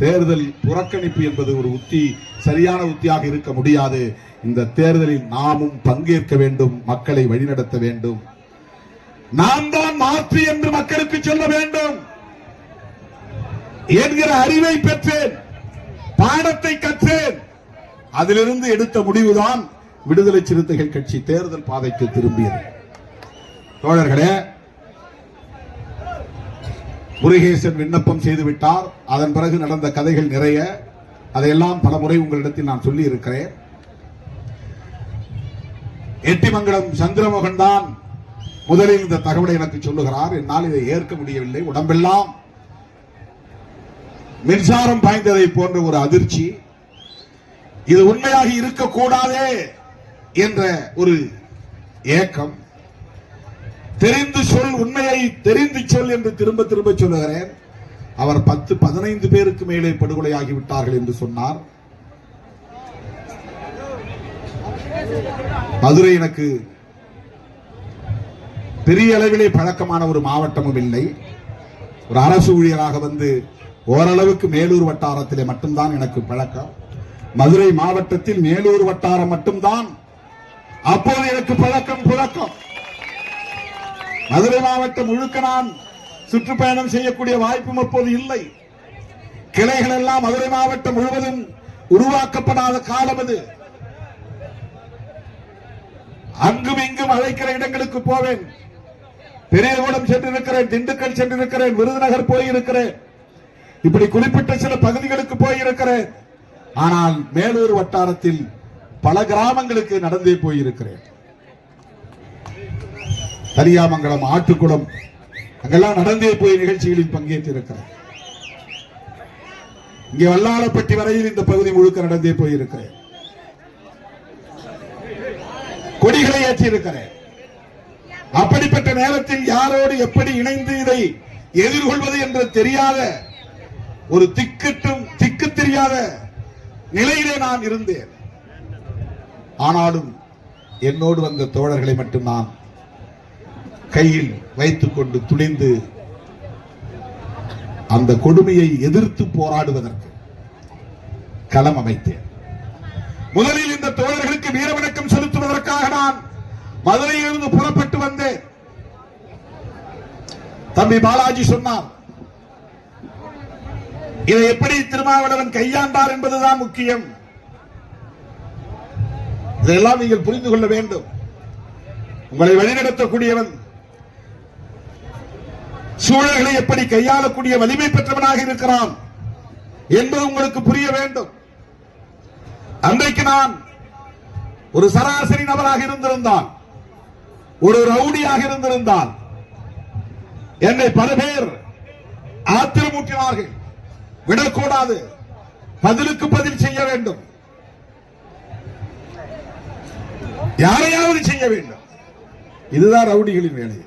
தேர்தல் புறக்கணிப்பு என்பது ஒரு உத்தி, சரியான உத்தியாக இருக்க முடியாது. இந்த தேர்தலில் நாமும் பங்கேற்க வேண்டும், மக்களை வழிநடத்த வேண்டும். நாம் தான் மாற்றி என்று மக்களுக்கு சொல்ல வேண்டும் என்கிற அறிவை பெற்றேன், பாடத்தை கற்றேன். அதிலிருந்து எடுத்த முடிவுதான் விடுதலை சிறுத்தைகள் கட்சி தேர்தல் பாதைக்கு திரும்பியது. தோழர்களே, முருகேசன் விண்ணப்பம் செய்துவிட்டார். அதன் பிறகு நடந்த கதைகள் நிறைய. அதையெல்லாம் பல முறை உங்களிடத்தில் நான் சொல்லி இருக்கிறேன். எட்டிமங்கலம் சந்திரமோகன் தான் முதலில் இந்த தகவலை எனக்கு சொல்லுகிறார். என்னால் இதை ஏற்க முடியவில்லை. உடம்பெல்லாம் மின்சாரம் பாய்ந்ததை போன்ற ஒரு அதிர்ச்சி. இது உண்மையாக இருக்கக்கூடாதே என்ற ஒரு ஏக்கம். தெரிந்து சொல், உண்மையை தெரிந்து சொல் என்று திரும்ப திரும்ப சொல்லுகிறேன். அவர் 10-15 பேருக்கு மேலே படுகொலையாகி விட்டார்கள் என்று சொன்னார். மதுரை எனக்கு பெரிய அளவிலே பழக்கமான ஒரு மாவட்டமும் இல்லை. ஒரு அரசு ஊழியராக வந்து ஓரளவுக்கு மேலூர் வட்டாரத்திலே மட்டும்தான் எனக்கு பழக்கம். மதுரை மாவட்டத்தில் மேலூர் வட்டாரம் மட்டும்தான் அப்போது எனக்கு பழக்கம் புழக்கம். மதுரை மாவட்டம் முழுக்க நான் சுற்றுப்பயணம் செய்யக்கூடிய வாய்ப்பும் அப்போது இல்லை. கிளைகள் எல்லாம் மதுரை மாவட்டம் முழுவதும் உருவாக்கப்படாத காலம் அது. அங்கும் இங்கும் அழைக்கிற இடங்களுக்கு போவேன். பெரியகுளம் சென்றிருக்கிறேன், திண்டுக்கல் சென்றிருக்கிறேன், விருதுநகர் போயிருக்கிறேன், இப்படி குறிப்பிட்ட சில பகுதிகளுக்கு போயிருக்கிறேன். ஆனால் மேலூர் வட்டாரத்தில் பல கிராமங்களுக்கு நடந்தே போயிருக்கிறேன். தரியாமங்கலம், ஆட்டுக்குளம், அங்கெல்லாம் நடந்தே போய் நிகழ்ச்சிகளில் பங்கேற்றிருக்கிறேன். இங்கே வல்லாளப்பட்டி வரையில் இந்த பகுதி முழுக்க நடந்தே போயிருக்கிறேன். கொடிகளை ஏற்றிருக்கிறேன். அப்படிப்பட்ட நேரத்தில் யாரோடு எப்படி இணைந்து இதை எதிர்கொள்வது என்று தெரியாத ஒரு திக்கு தெரியாத நிலையிலே நான் இருந்தேன். ஆனாலும் என்னோடு வந்த தோழர்களை மட்டும் நான் கையில் வைத்துக் கொண்டு துணிந்து அந்த கொடுமையை எதிர்த்து போராடுவதற்கு களம் அமைத்தேன். முதலில் இந்த தோழர்களுக்கு வீரவணக்கம் செலுத்துவதற்காக நான் மதுரையிலிருந்து புறப்பட்டு வந்தேன். தம்பி பாலாஜி சொன்னார், இதை எப்படி திருமாவளவன் கையாண்டார் என்பதுதான் முக்கியம். இதெல்லாம் நீங்கள் புரிந்து கொள்ள வேண்டும். உங்களை வழிநடத்தக்கூடியவன் சூழல்களை எப்படி கையாளக்கூடிய வலிமை பெற்றவனாக இருக்கிறான் என்பது உங்களுக்கு புரிய வேண்டும். அன்றைக்கு நான் ஒரு சராசரி நபராக இருந்திருந்தான், ஒரு ரவுடியாக இருந்திருந்தான், என்னை பல பேர் ஆத்திரமூட்டினார்கள். விடக்கூடாது, பதிலுக்கு பதில் செய்ய வேண்டும், யாரையாவது செய்ய வேண்டும். இதுதான் ரவுடிகளின் வேலை.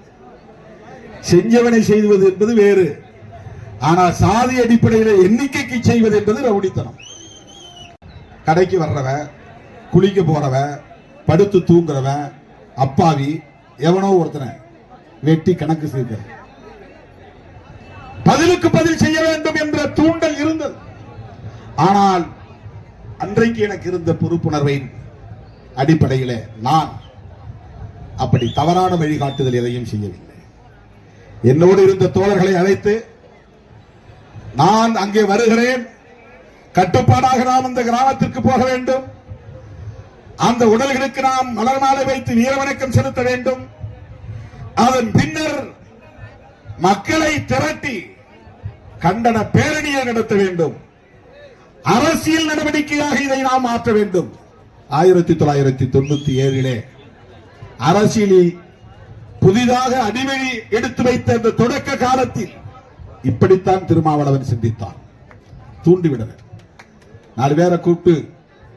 செஞ்சவனை செய்வது என்பது வேறு. ஆனால் சாதி அடிப்படையில் எண்ணிக்கைக்கு செய்வது என்பது ரவுடித்தனம். கடைக்கு வர்றவன், குளிக்க போறவன், படுத்து தூங்குறவன், அப்பாவி எவனோ ஒருத்தனை வெட்டி கணக்கு செய்த பதிலுக்கு பதில் செய்ய வேண்டும் என்ற தூண்டல் இருந்தது. ஆனால் அன்றைக்கு எனக்கு இருந்த பொறுப்புணர்வின் அடிப்படையில் நான் அப்படி தவறான வழிகாட்டுதல் எதையும் செய்யவில்லை. என்னோடு இருந்த தோழர்களை அழைத்து நான் அங்கே வருகிறேன், கட்டுப்பாடாக நாம் அந்த கிராமத்திற்கு போக வேண்டும், அந்த உடல்களுக்கு நாம் மலர் மாலை வைத்து வீரவணக்கம் செலுத்த வேண்டும், அதன் பின்னர் மக்களை திரட்டி கண்டன பேரணியை நடத்த வேண்டும், அரசியல் நடவடிக்கையாக இதை நாம் மாற்ற வேண்டும். 1997 அரசியலில் புதிதாக அடிவழி எடுத்து வைத்த அந்த தொடக்க காலத்தில் இப்படித்தான் திருமாவளவன் சிந்தித்தான். தூண்டிவிட 4 பேரை கூப்பிட்டு,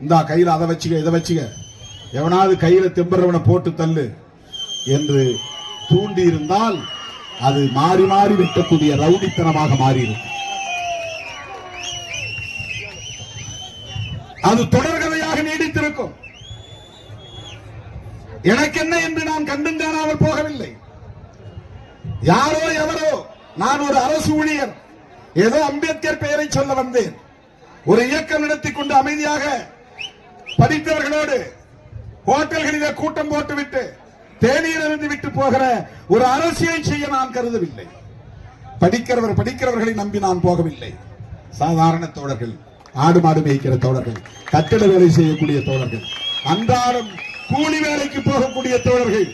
இந்தா கையில அதை வச்சுக்க, இதை வச்சுக்க, எவனாவது கையில தெம்பரவனை போட்டு தள்ளு என்று தூண்டி இருந்தால் அது மாறி மாறி வெட்டக்கூடிய ரவுடித்தனமாக மாறியிருக்கும். அது தொடர்கதையாக நீடித்திருக்கும். எனக்கு என்ன என்று நான் கண்டும் காணாமல் போகவில்லை. யாரோ எவரோ, நான் ஒரு அரசு ஊழியர், ஏதோ அம்பேத்கர் பெயரை சொல்ல வந்தேன். ஒரு இயக்கம் நடத்திக் கொண்டு அமைதியாக படித்தவர்களோடு ஹோட்டல்களிலே கூட்டம் போட்டுவிட்டு தேநீர் இருந்து விட்டு போகிற ஒரு அரசியலை செய்ய நான் கருதவில்லை. படிக்கிறவர்களை நம்பி நான் போகவில்லை. சாதாரண தோழர்கள், ஆடு மாடு மேய்க்கிற தோழர்கள், கட்டிட வேலை செய்யக்கூடிய தோழர்கள், அன்றாடம் கூலி வேலைக்கு போகக்கூடிய தோழர்கள்,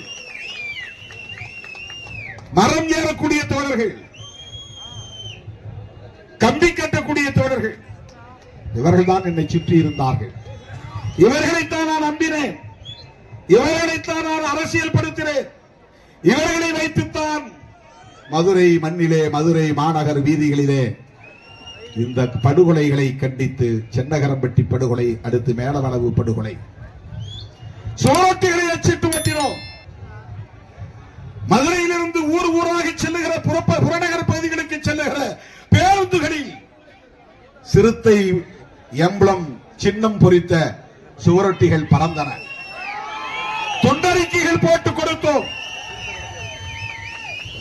மரம் ஏறக்கூடிய தோழர்கள், கம்பி கட்டக்கூடிய தோழர்கள், இவர்கள் தான் என்னை சுற்றி இருந்தார்கள். இவர்களைத்தான் நான் நம்பினேன், இவர்களைத்தான் நான் அரசியல் படுத்தினேன், இவர்களை வைத்துத்தான் மதுரை மண்ணிலே, மதுரை மாநகர் வீதிகளிலே இந்த படுகொலைகளை கண்டித்து சென்னகரம்பட்டி படுகொலை, அடுத்து மேலவளவு படுகொலை, சுவரொட்டிகளை அச்சிட்டு ஓட்டினோம். மதுரையிலிருந்து ஊர் ஊராக செல்லுகிற புறநகர் பகுதிகளுக்கு செல்லுகிற பேருந்துகளில் சிறுத்தை எம்பளம் சின்னம் பொறித்த சுவரொட்டிகள் பறந்தன. தொண்டறிக்கைகள் போட்டு கொடுத்தோம்.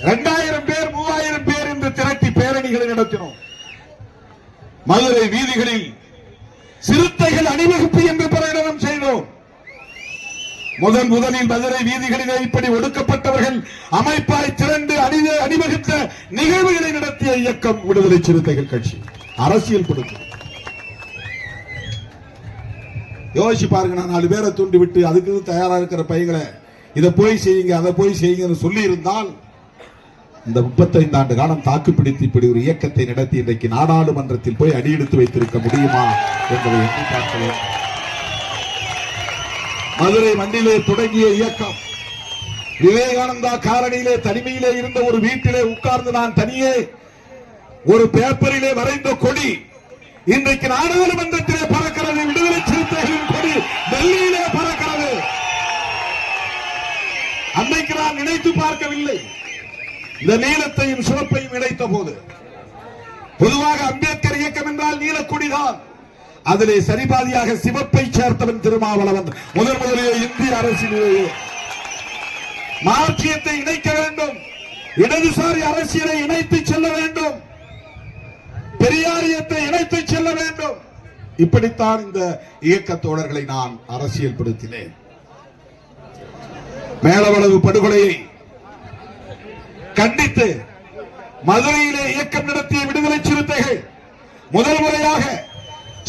2000 பேர் 3000 பேர் என்று திரட்டி பேரணிகளை நடத்தினோம். மதுரை வீதிகளில் சிறுத்தைகள் அணிவகுப்பு என்று பிரகடனம் செய்தோம். முதலில் மதுரை வீதிகளிலே இப்படி ஒடுக்கப்பட்டவர்கள் அமைப்பாய் திரண்டு அணிவகுத்த நிகழ்வுகளை நடத்திய இயக்கம் விடுதலை சிறுத்தைகள் கட்சி. அரசியல் கொடுக்கும். யோசிச்சு பாருங்க, நான் 4 பேரை தூண்டி விட்டு அதுக்கு தயாரா இருக்கிற பையங்களை இதை போய் செய்யுங்க அதை போய் செய்யுங்க சொல்லி இருந்தால் இந்த 35 ஆண்டு காலம் தாக்குப்பிடித்து இப்படி ஒரு இயக்கத்தை நடத்தி இன்றைக்கு நாடாளுமன்றத்தில் போய் அடியெடுத்து வைத்திருக்க முடியுமா என்பதை எண்ணி பார்க்கிறேன். மதுரை மண்ணிலே தொடங்கிய இயக்கம் விவேகானந்தா காலனியிலே தனிமையிலே இருந்த ஒரு வீட்டிலே உட்கார்ந்து நான் தனியே ஒரு பேப்பரிலே வரைந்த கொடி இன்றைக்கு நாடாளுமன்றத்திலே பறக்கிறது. விடுதலை சிறுத்தைகளின் கொடி டெல்லியிலே பறக்கிறது. அன்னைக்கு நான் நினைத்து பார்க்கவில்லை. இந்த நீலத்தையும் சிவப்பையும் இணைத்த போது பொதுவாக அம்பேத்கர் இயக்கம் என்றால் நீலக்கொடிதான். அதிலே சரிபாதியாக சிவப்பை சேர்த்தவன் திருமாவளவன். முதலிலே இந்திய அரசியலிலேயே மார்க்சியத்தை இணைக்க வேண்டும், இடதுசாரி அரசியலை இணைத்து செல்ல வேண்டும், பெரியாரியத்தை இணைத்து செல்ல வேண்டும். இப்படித்தான் இந்த இயக்க தோழர்களை நான் அரசியல் படுத்தினேன். மேலவளவு படுகொலையை கண்டித்து மதுரையிலே இயக்கம் நடத்திய விடுதலை சிறுத்தைகள் முதல் முறையாக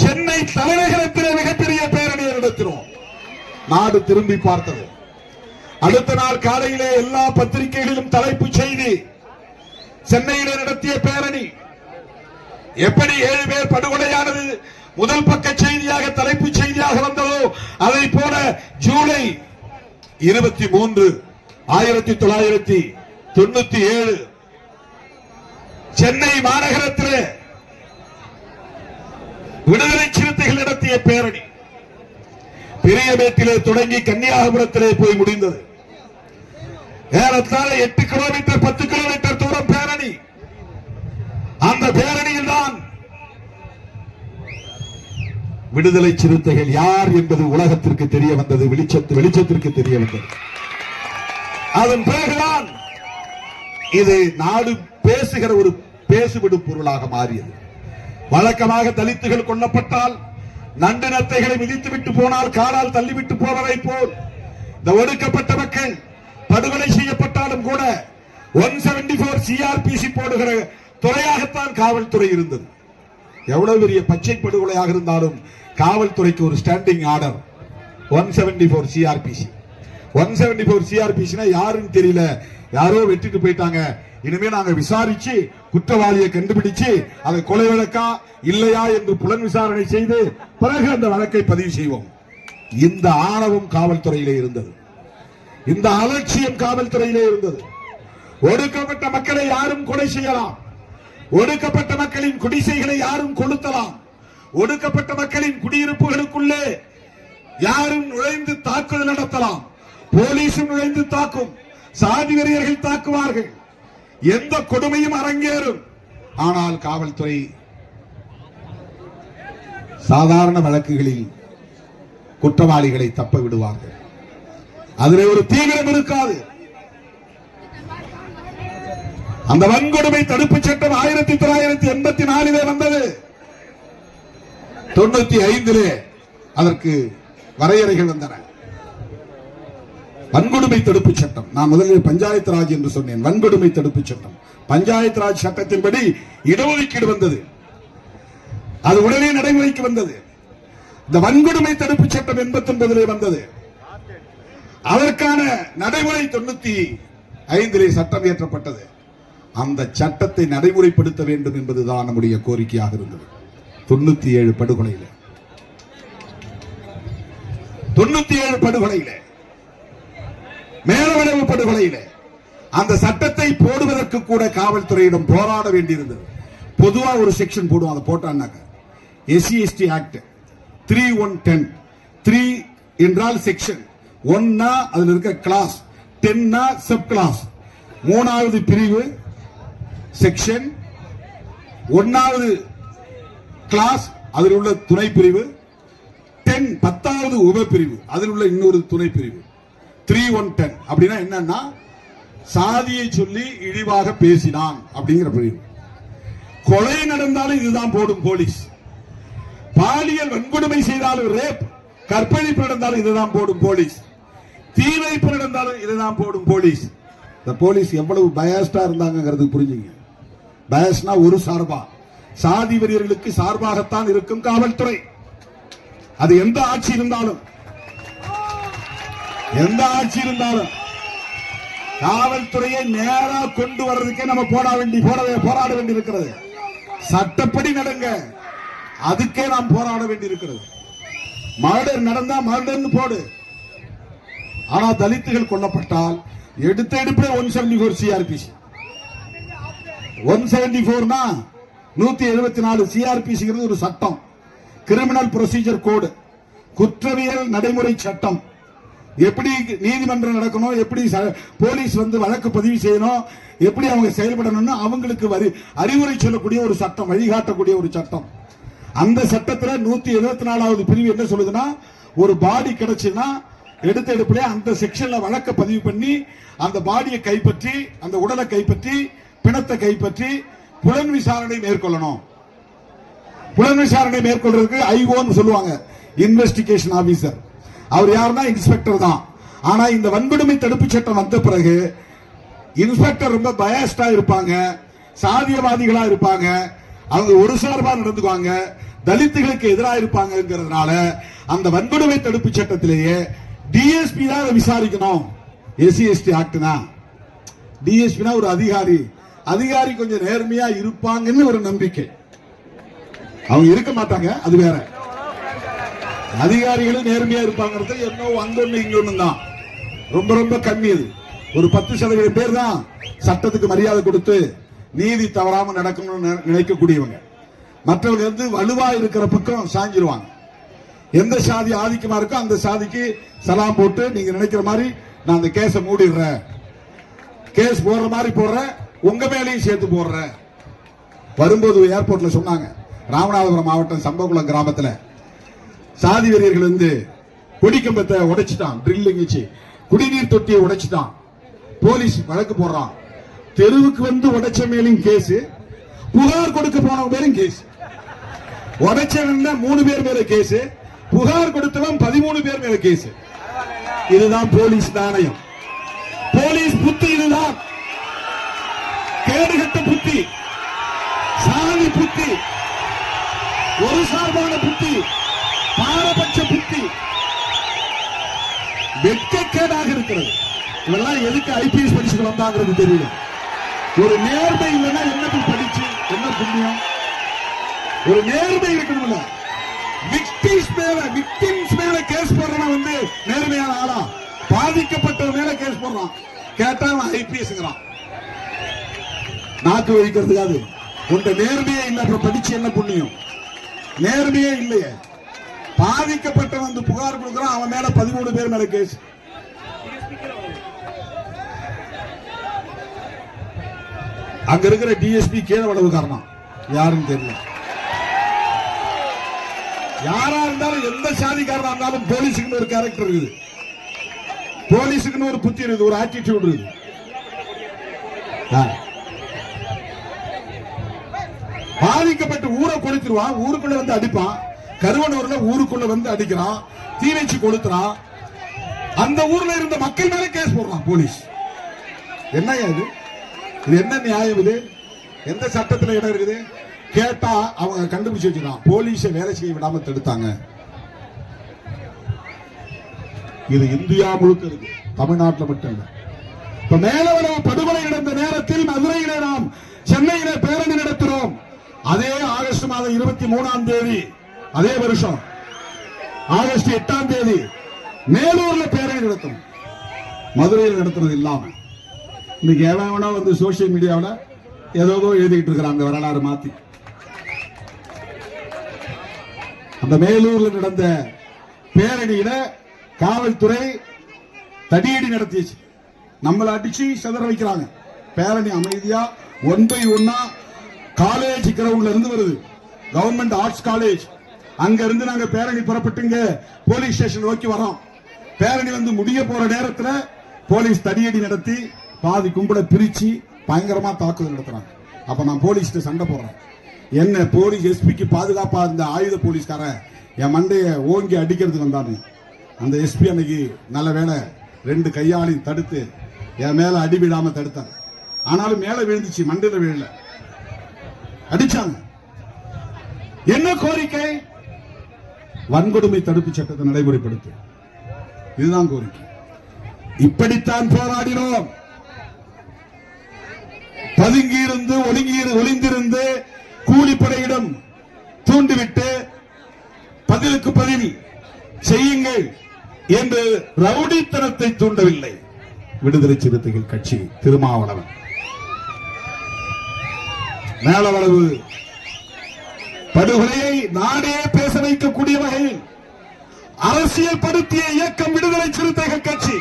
சென்னை தலைநகரத்திலே மிகப்பெரிய பேரணியை நடத்தினோம். நாடு திரும்பி பார்த்தது. அடுத்த நாள் காலையிலே எல்லா பத்திரிகைகளிலும் தலைப்பு செய்தி, சென்னையிலே நடத்திய பேரணி. எப்படி 7 பேர் படுகொலையானது முதல் பக்க செய்தியாக தலைப்பு செய்தியாக வந்ததோ அதை போல ஜூலை 23, 1997 சென்னை மாநகரத்திலே விடுதலை சிறுத்தைகள் நடத்திய பேரணி பெரியமேட்டிலே தொடங்கி கன்னியாகுமரத்திலே போய் முடிந்தது. ஏறத்தாழ 8 கிலோமீட்டர் 10 கிலோமீட்டர் தூரம் பேரணி. அந்த பேரணியில் தான் விடுதலை சிறுத்தைகள் யார் என்பது உலகத்திற்கு தெரிய வந்தது, வெளிச்சத்திற்கு தெரிய வந்தது. அதன் பிறகுதான் இது நாடு பேசுகிற ஒரு பேசுவிடும் பொருளாக மாறியது. வழக்கமாக தலித்துகள் கொல்லப்பட்டால், நண்டு நத்தைகளை மிதித்துவிட்டு போனால் காலால் தள்ளிவிட்டு போவதை போல் இந்த ஒடுக்கப்பட்ட மக்கள் படுகொலை செய்யப்பட்டாலும் கூட 174 CRPC போடுகிற துறையாகத்தான் காவல்துறை இருந்தது. எவ்வளவு பெரிய பச்சை படுகொலையாக இருந்தாலும் காவல்துறைக்கு ஒரு ஸ்டாண்டிங் ஆர்டர் 174 CRPC. 174 CRPC யாருன்னு தெரியல, யாரோ வெட்டிட்டு போயிட்டாங்க, இனிமே நாங்க விசாரிச்சு குற்றவாளியை கண்டுபிடிச்சு அதை கொலை வழக்கா இல்லையா என்று புலன் விசாரணை செய்து பிறகு அந்த வழக்கை பதிவு செய்வோம். இந்த ஆணவம் காவல்துறையிலே இருந்தது, இந்த அலட்சியம் காவல்துறையிலே இருந்தது. ஒடுக்கப்பட்ட மக்களை யாரும் கொலை செய்யலாம், ஒடுக்கப்பட்ட மக்களின் குடிசைகளை யாரும் கொளுத்தலாம், ஒடுக்கப்பட்ட மக்களின் குடியிருப்புகளுக்குள்ளே யாரும் நுழைந்து தாக்குதல் நடத்தலாம், போலீசும் நுழைந்து தாக்கும், சாதி வெறியர்கள் தாக்குவார்கள், எந்த கொடுமையும் அரங்கேறும். ஆனால் காவல்துறை சாதாரண வழக்குகளில் குற்றவாளிகளை தப்ப விடுவார்கள். அதிலே ஒரு தீவிரம் இருக்காது. அந்த வன்கொடுமை தடுப்பு சட்டம் 1984 வந்தது. 95 அதற்கு வரையறைகள் வந்தன. வன்கொடுமை தடுப்பு சட்டம், நான் முதலில் பஞ்சாயத்து ராஜ் என்று சொன்னேன். வன்கொடுமை தடுப்பு சட்டம், பஞ்சாயத்து ராஜ் சட்டத்தின்படி இடஒதுக்கீடு வந்தது, அது உடனே நடைமுறைக்கு வந்தது. இந்த வன்கொடுமை தடுப்பு சட்டம் 89 வந்தது. அதற்கான நடைமுறை 95 சட்டம் இயற்றப்பட்டது. அந்த சட்டத்தை நடைமுறைப்படுத்த வேண்டும் என்பதுதான் நம்முடைய கோரிக்கையாக இருந்தது. 97 படுகொலையில 97 படுகொலையில மேலவளவு படுகொலையில அந்த சட்டத்தை போடுவதற்கு கூட காவல்துறையிடம் போராட வேண்டியிருந்தது. பொதுவா ஒரு செக்ஷன் போடுவோம், அதை போட்டான்னாக்க SC/ST ஆக்ட் 3(1)(10). 3 என்றால் செக்ஷன், 1 அதுல இருக்க கிளாஸ், 10 சப் கிளாஸ். 3வது பிரிவு செக்ஷன், 1வது கிளாஸ் அதில் உள்ள துணை பிரிவு, 10வது உபப்பிரிவு அதில் உள்ள இன்னொரு துணை பிரிவு. 3(1)(10) அப்படின்னா என்னன்னா, சாதியை சொல்லி இழிவாக பேசினான் அப்படிங்கிற பிரிவு. கொலை நடந்தாலும் இதுதான் போடும் போலீஸ். பாலியல் வன்கொடுமை செய்தாலும், ரேப் கற்பழிப்பு நடந்தாலும் இதுதான் போடும் போலீஸ். தீ வைப்பு நடந்தாலும் இதுதான் போடும் போலீஸ். இந்த போலீஸ் எவ்வளவு பயஸ்டா இருந்தாங்கிறது புரிஞ்சுங்க. பயஸ்னா ஒரு சார்பா, சாதி வெறியர்களுக்கு சார்பாகத்தான் இருக்கும் காவல்துறை. அது எந்த ஆட்சி இருந்தாலும் காவல்துறையை நேரா கொண்டு வர்றதுக்கே நம்ம போராட வேண்டி இருக்கிறது. சட்டப்படி நடங்க, அதுக்கே நாம் போராட வேண்டி இருக்கிறது. மர்டர் நடந்தா மர்டர்னு போடு. ஆனா தலித்துகள் கொல்லப்பட்டால் எடுத்த எடுப்பிலே 174 CRPC. 174னா 174 CRPC ஒரு சட்டம், கிரிமினல் ப்ரொசீஜர் கோடு, குற்றவியல் நடைமுறை சட்டம். எப்படி நீதிமன்றம் நடக்கணும், எப்படி போலீஸ் வழக்கு பதிவு செய்யணும், எப்படி அவங்க செயல்படணும்னு அவங்களுக்கு அறிவுரை சொல்லக்கூடிய ஒரு சட்டம், வழிகாட்டக்கூடிய ஒரு சட்டம். அந்த சட்டத்துல 174வது பிரிவு என்ன சொல்லுதுன்னா, ஒரு பாடி கிடைச்சுன்னா எடுத்த எடுப்பிலே அந்த செக்ஷன்ல வழக்க பதிவு பண்ணி அந்த பாடியை கைப்பற்றி, அந்த உடலை கைப்பற்றி, பிணத்தை கைப்பற்றி புலன் விசாரணை மேற்கொள்ளணும். புலன் விசாரணை மேற்கொள்றதுக்கு IO சொல்லுவாங்க, இன்வெஸ்டிகேஷன் ஆபீசர். அவர் யாருன்னா இன்ஸ்பெக்டர் தான். ஆனா இந்த வன்கொடுமை தடுப்பு சட்டம் வந்த பிறகு இன்ஸ்பெக்டர் ரொம்ப பயஸ்டா இருப்பாங்க, சாதியவாதிகளா இருப்பாங்க, அவங்க ஒரு சார்பா நடந்துக்குவாங்க, தலித்துகளுக்கு எதிராக இருப்பாங்கிறதுனால அந்த வன்கொடுமை தடுப்பு சட்டத்திலேயே DSP தான் விசாரிக்கணும். SC/ST ஆக்ட்னா DSP ஒரு அதிகாரி கொஞ்சம் நேர்மையா இருப்பாங்கன்னு ஒரு நம்பிக்கை. அவங்க இருக்க மாட்டாங்க, அது வேற. அதிகாரிகளும் நேர்மையா இருப்பாங்கிறது என்ன அங்கொன்னு இங்கொன்னு தான், ரொம்ப ரொம்ப கம்மி. அது ஒரு 10% பேர் தான் சட்டத்துக்கு மரியாதை கொடுத்து நீதி தவறாம நடக்கணும்னு நினைக்கக்கூடியவங்க. மற்றவங்க வலுவா இருக்கிற பக்கம் சாஞ்சிருவாங்க. எந்த சாதி ஆதிக்கமா இருக்கோ அந்த சாதிக்கு சலாம் போட்டு, நீங்க நினைக்கிற மாதிரி நான் அந்த கேஸ மூடிடுறேன், கேஸ் போடுற மாதிரி போடுறேன், உங்க மேலையும் சேர்த்து போடுறேன். வரும்போது ஏர்போர்ட்ல சொன்னாங்க, ராமநாதபுரம் மாவட்டம் சம்பகுளம் கிராமத்துல சாதி வெறியர்கள் கொடிக்கம்பத்தை உடைச்சிட்டான், ட்ரில்லிங் வச்சு குடிநீர் தொட்டியை உடைச்சிட்டான். போலீஸ் வழக்கு போடுறான். தெருவுக்கு உடைச்ச மேலும் கேஸ், புகார் கொடுக்க போனவங்க பேரும் கேஸ். உடைச்சவன் 3 பேர் மேல கேஸ், புகார் கொடுத்தவன் 13 பேர் மேல கேஸ். இதுதான் போலீஸ் நாணயம், போலீஸ் புத்தி. இதுதான் கேடுகட்ட புத்தி, சாதி புத்தி, ஒரு சார்பான புத்தி, பாரபட்ச புத்தி, வெட்கக்கேடாக இருக்கிறது. இதெல்லாம் எதுக்கு IPS படிச்சுட்டு வந்தாங்கிறது தெரியல. ஒரு நேர்மை இல்லைன்னா என்ன படிச்சு என்ன புண்ணியம்? ஒரு நேர்மை இருக்கணும்ல. விக்டிம்ஸ் மேல கேஸ் போடுறவன் நேர்மையான ஆளா? பாதிக்கப்பட்டவன் மேல கேஸ் போடுறான், கேட்டா IPSங்கிறான். நாக்கு வைக்கிறதுக்காது. உன்ட நேர்மையே இல்ல, அப்புறம் படிச்சு என்ன புண்ணியம்? நேர்மையே இல்லையே. பாதிக்கப்பட்டவன் புகார் கொடுக்கிறான், அவன் மேல 13 பேர் மேல கேஸ். அங்க இருக்கிற DSP கீழே வளவு காரணம் யாருன்னு தெரியல. யாரா இருந்தாலும், எந்த சாதிக்காரனா இருந்தாலும் போலீஸுக்கு ஒரு கேரக்டர் இருக்குது, போலீஸுக்கு ஒரு புத்தி இருக்குது, ஒரு ஆட்டிடியூட் இருக்குது. பாதிக்கப்பட்டு ஊரை கொளுத்திடுவான், ஊருக்குள்ள அடிப்பான். கருவனூர்ல ஊருக்குள்ள அடிக்கிறான், தீ வச்சு கொளுத்துறான். அந்த ஊர்ல இருந்த மக்கள் மேல கேஸ் போடுறான் போலீஸ். என்ன இது? என்ன நியாயம் இது? எந்த சட்டத்தில் இடம் இருக்குது? கேட்டா அவங்க கண்டுபிடிச்சு வச்சுக்கலாம், போலீஸ வேலை செய்ய விடாம தடுத்தாங்க. இது இந்தியா முழுக்க இருக்கு, தமிழ்நாட்டில் மட்டும் இல்ல. இப்ப மேலவளவு படுகொலை நடந்த நேரத்தில் மதுரையில நாம் சென்னையில பேரணி நடத்துறோம். அதே ஆகஸ்ட் மாதம் 23ஆம் தேதி, அதே வருஷம் ஆகஸ்ட் 8ஆம் தேதி மேலூர்ல பேரணி நடத்தும். மதுரையில் நடத்துறது இல்லாம இன்னைக்கு எவனா வந்து சோசியல் மீடியாவில் ஏதோ எழுதிட்டு இருக்கிறாங்க வரலாறு மாத்தி. அந்த மேலூர்ல நடந்த பேரணியில காவல்துறை தடியடி நடத்திச்சு. நம்மளை அடிச்சு சிதற வைக்கிறாங்க. பேரணி அமைதியா 1 by 1 காலேஜ் கிரவுண்ட்ல இருந்து வருது. கவர்மெண்ட் ஆர்ட்ஸ் காலேஜ் அங்க இருந்து நாங்க பேரணி புறப்பட்டுங்க போலீஸ் ஸ்டேஷன் நோக்கி வரோம். பேரணி வந்து முடிய போற நேரத்துல போலீஸ் தடியடி நடத்தி பாதி கும்பலை பிரிச்சு பயங்கரமா தாக்குதல் நடத்துறாங்க. அப்ப நான் போலீஸ் சண்டை போடுறேன். என்ன போலீஸ் எஸ்பிக்கு பாதுகாப்பா இருந்த ஆயுத போலீஸ்காரன் என் மண்டைய ஓங்கி அடிக்கிறதுக்கு வந்தானு. அந்த எஸ்பி அன்னைக்கு நல்ல வேலை 2 கையாளையும் தடுத்து என் மேல அடி விடாம தடுத்தாங்க. ஆனாலும் மேல விழுந்துச்சு, மண்டையில விழல, அடிச்சாங்க. என்ன கோரிக்கை? வன்கொடுமை தடுப்பு சட்டத்தை நடைமுறைப்படுத்து. இதுதான் கோரிக்கை. இப்படித்தான் போராடினோம். பதுங்கியிருந்து ஒளிந்திருந்து கூலிப்படையிடம் தூண்டிவிட்டு பதிலுக்கு பதில் செய்யுங்கள் என்று ரவுடித்தனத்தை தூண்டவில்லை விடுதலை சிறுத்தைகள் கட்சி. திருமாவளவன் மேலவளவு படுகொலையை நாடே பேச வைக்கக்கூடிய வகையில் அரசியல் படுத்திய இயக்கம் விடுதலை சிறுத்தைகள் கட்சி.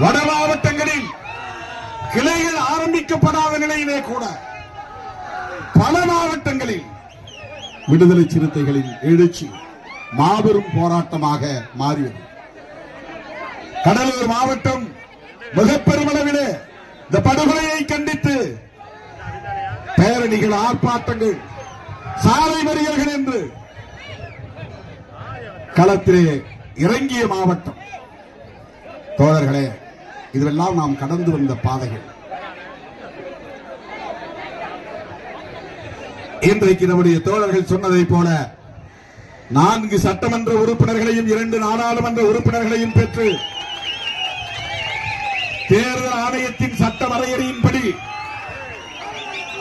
வட மாவட்டங்களில் கிளைகள் ஆரம்பிக்கப்படாத நிலையிலே கூட பல மாவட்டங்களில் விடுதலை சிறுத்தைகளின் எழுச்சி மாபெரும் போராட்டமாக மாறியது. கடலூர் மாவட்டம் மிக பெருமளவிலே இந்த படுகொலையை கண்டித்து பேரணிகள், ஆர்ப்பாட்டங்கள், சாலை மறியல்கள் என்று களத்திலே இறங்கிய மாவட்டம். தோழர்களே, இதுவெல்லாம் நாம் கடந்து வந்த பாதைகள். இன்றைக்கு நம்முடைய தோழர்கள் சொன்னதை போல 4 சட்டமன்ற உறுப்பினர்களையும் 2 நாடாளுமன்ற உறுப்பினர்களையும் பெற்று தேர்தல் ஆணையத்தின் சட்ட வரையறையின்படி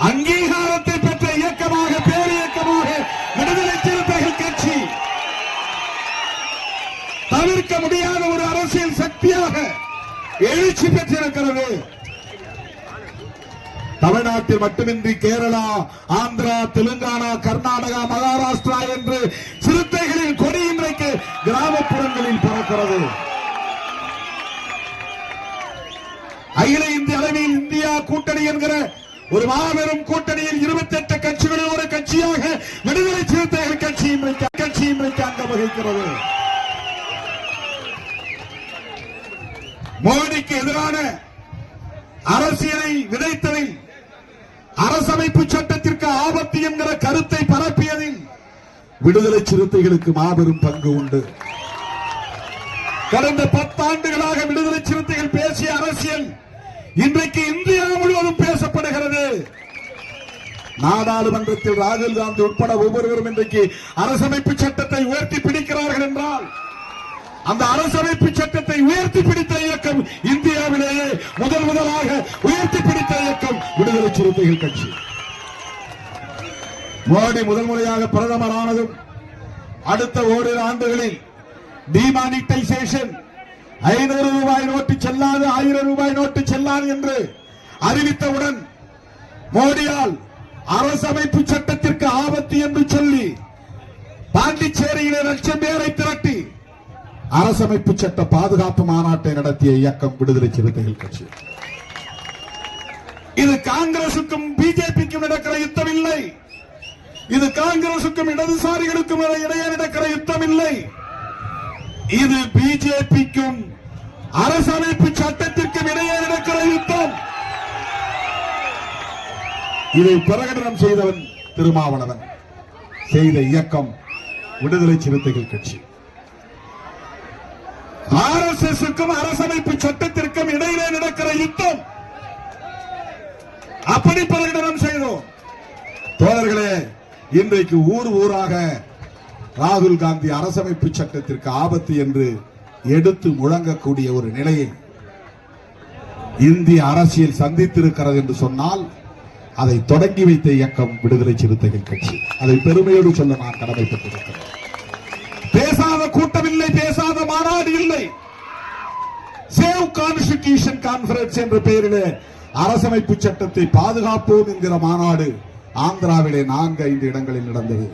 அங்கீகாரத்தை பெற்ற இயக்கமாக, பேரியக்கமாக விடுதலை சிறுத்தைகள் கட்சி தவிர்க்க முடியாத ஒரு அரசியல் சக்தியாக எழுச்சி பெற்றிருக்கிறது. தமிழ்நாட்டில் மட்டுமின்றி கேரளா, ஆந்திரா, தெலுங்கானா, கர்நாடகா, மகாராஷ்டிரா என்று சிறுத்தைகளின் கொடி இன்றைக்கு கிராமப்புறங்களில் பறக்கிறது. அகில இந்திய அளவில் இந்தியா கூட்டணி என்கிற ஒரு மாபெரும் கூட்டணியில் 28 கட்சிகளில் ஒரு கட்சியாக விடுதலை சிறுத்தைகள் கட்சி இன்றைக்கு அங்கம் வகிக்கிறது. மோடிக்கு எதிரான அரசியலை விதைத்ததில், அரசமைப்பு சட்டத்திற்கு ஆபத்து என்கிற கருத்தை பரப்பியதில் விடுதலை சிறுத்தைகளுக்கு மாபெரும் பங்கு உண்டு. கடந்த 10 ஆண்டுகளாக விடுதலை சிறுத்தைகள் பேசிய அரசியல் இன்றைக்கு இந்தியா முழுவதும் பேசப்படுகிறது. நாடாளுமன்றத்தில் ராகுல் காந்தி உட்பட ஒவ்வொருவரும் இன்றைக்கு அரசமைப்பு சட்டத்தை உயர்த்தி பிடிக்கிறார்கள் என்றால், அந்த அரசமைப்பு சட்டத்தை உயர்த்தி பிடித்த இயக்கம் இந்தியாவிலேயே முதலாக உயர்த்தி பிடித்த இயக்கம் விடுதலை சிறுத்தைகள் கட்சி. மோடி முதல் முறையாக பிரதமர் ஆனதும் அடுத்த ஓரிரு ஆண்டுகளில் டிமானிட்டைசேஷன், 500 ரூபாய் நோட்டு செல்லாது, 1000 ரூபாய் நோட்டு செல்லாது என்று அறிவித்தவுடன் மோடியால் அரசமைப்பு சட்டத்திற்கு ஆபத்து என்று சொல்லி பாண்டிச்சேரியிலே 1,00,000 பேரை திரட்டி அரசமைப்பு சட்ட பாதுகாப்பு மாநாட்டை நடத்திய இயக்கம் விடுதலை சிறுத்தைகள் கட்சி. இது காங்கிரசுக்கும் பிஜேபிக்கும் நடக்கிற யுத்தம் இல்லை. இது காங்கிரசுக்கும் இடதுசாரிகளுக்கும் இடையே நடக்கிற யுத்தம் இல்லை. இது பிஜேபிக்கும் அரசமைப்பு சட்டத்திற்கும் இடையே நடக்கிற யுத்தம். இதை பிரகடனம் செய்தவன் திருமாவளவன், செய்த இயக்கம் விடுதலை சிறுத்தைகள் கட்சி. ஆர்எஸ்எஸ்க்கும் அரசமைப்பு சட்டத்திற்கும் இடையிலே நடக்கிற யுத்தம் அப்படி பிரகடனம் செய்தோம். தோழர்களே, இன்றைக்கு ஊராக ராகுல் காந்தி அரசமைப்பு சட்டத்திற்கு ஆபத்து என்று எடுத்து முழங்கக்கூடிய ஒரு நிலையை இந்திய அரசியல் சந்தித்திருக்கிறது என்று சொன்னால், அதை தொடங்கி வைத்த இயக்கம் விடுதலை சிறுத்தைகள் கட்சி. அதை பெருமையோடு சொல்ல நான் கடமைப்பட்டிருக்கிறேன். பேசாத கூட்டம் இல்லை, பேசாத மாநாடு இல்லை. சேவ் கான்ஸ்டிடியூஷன் கான்ஃபரன்ஸ் என்ற பெயரிலே அரசமைப்பு சட்டத்தை பாதுகாப்போம் என்கிற மாநாடு ஆந்திராவிலே 4-5 இடங்களில் நடந்தது.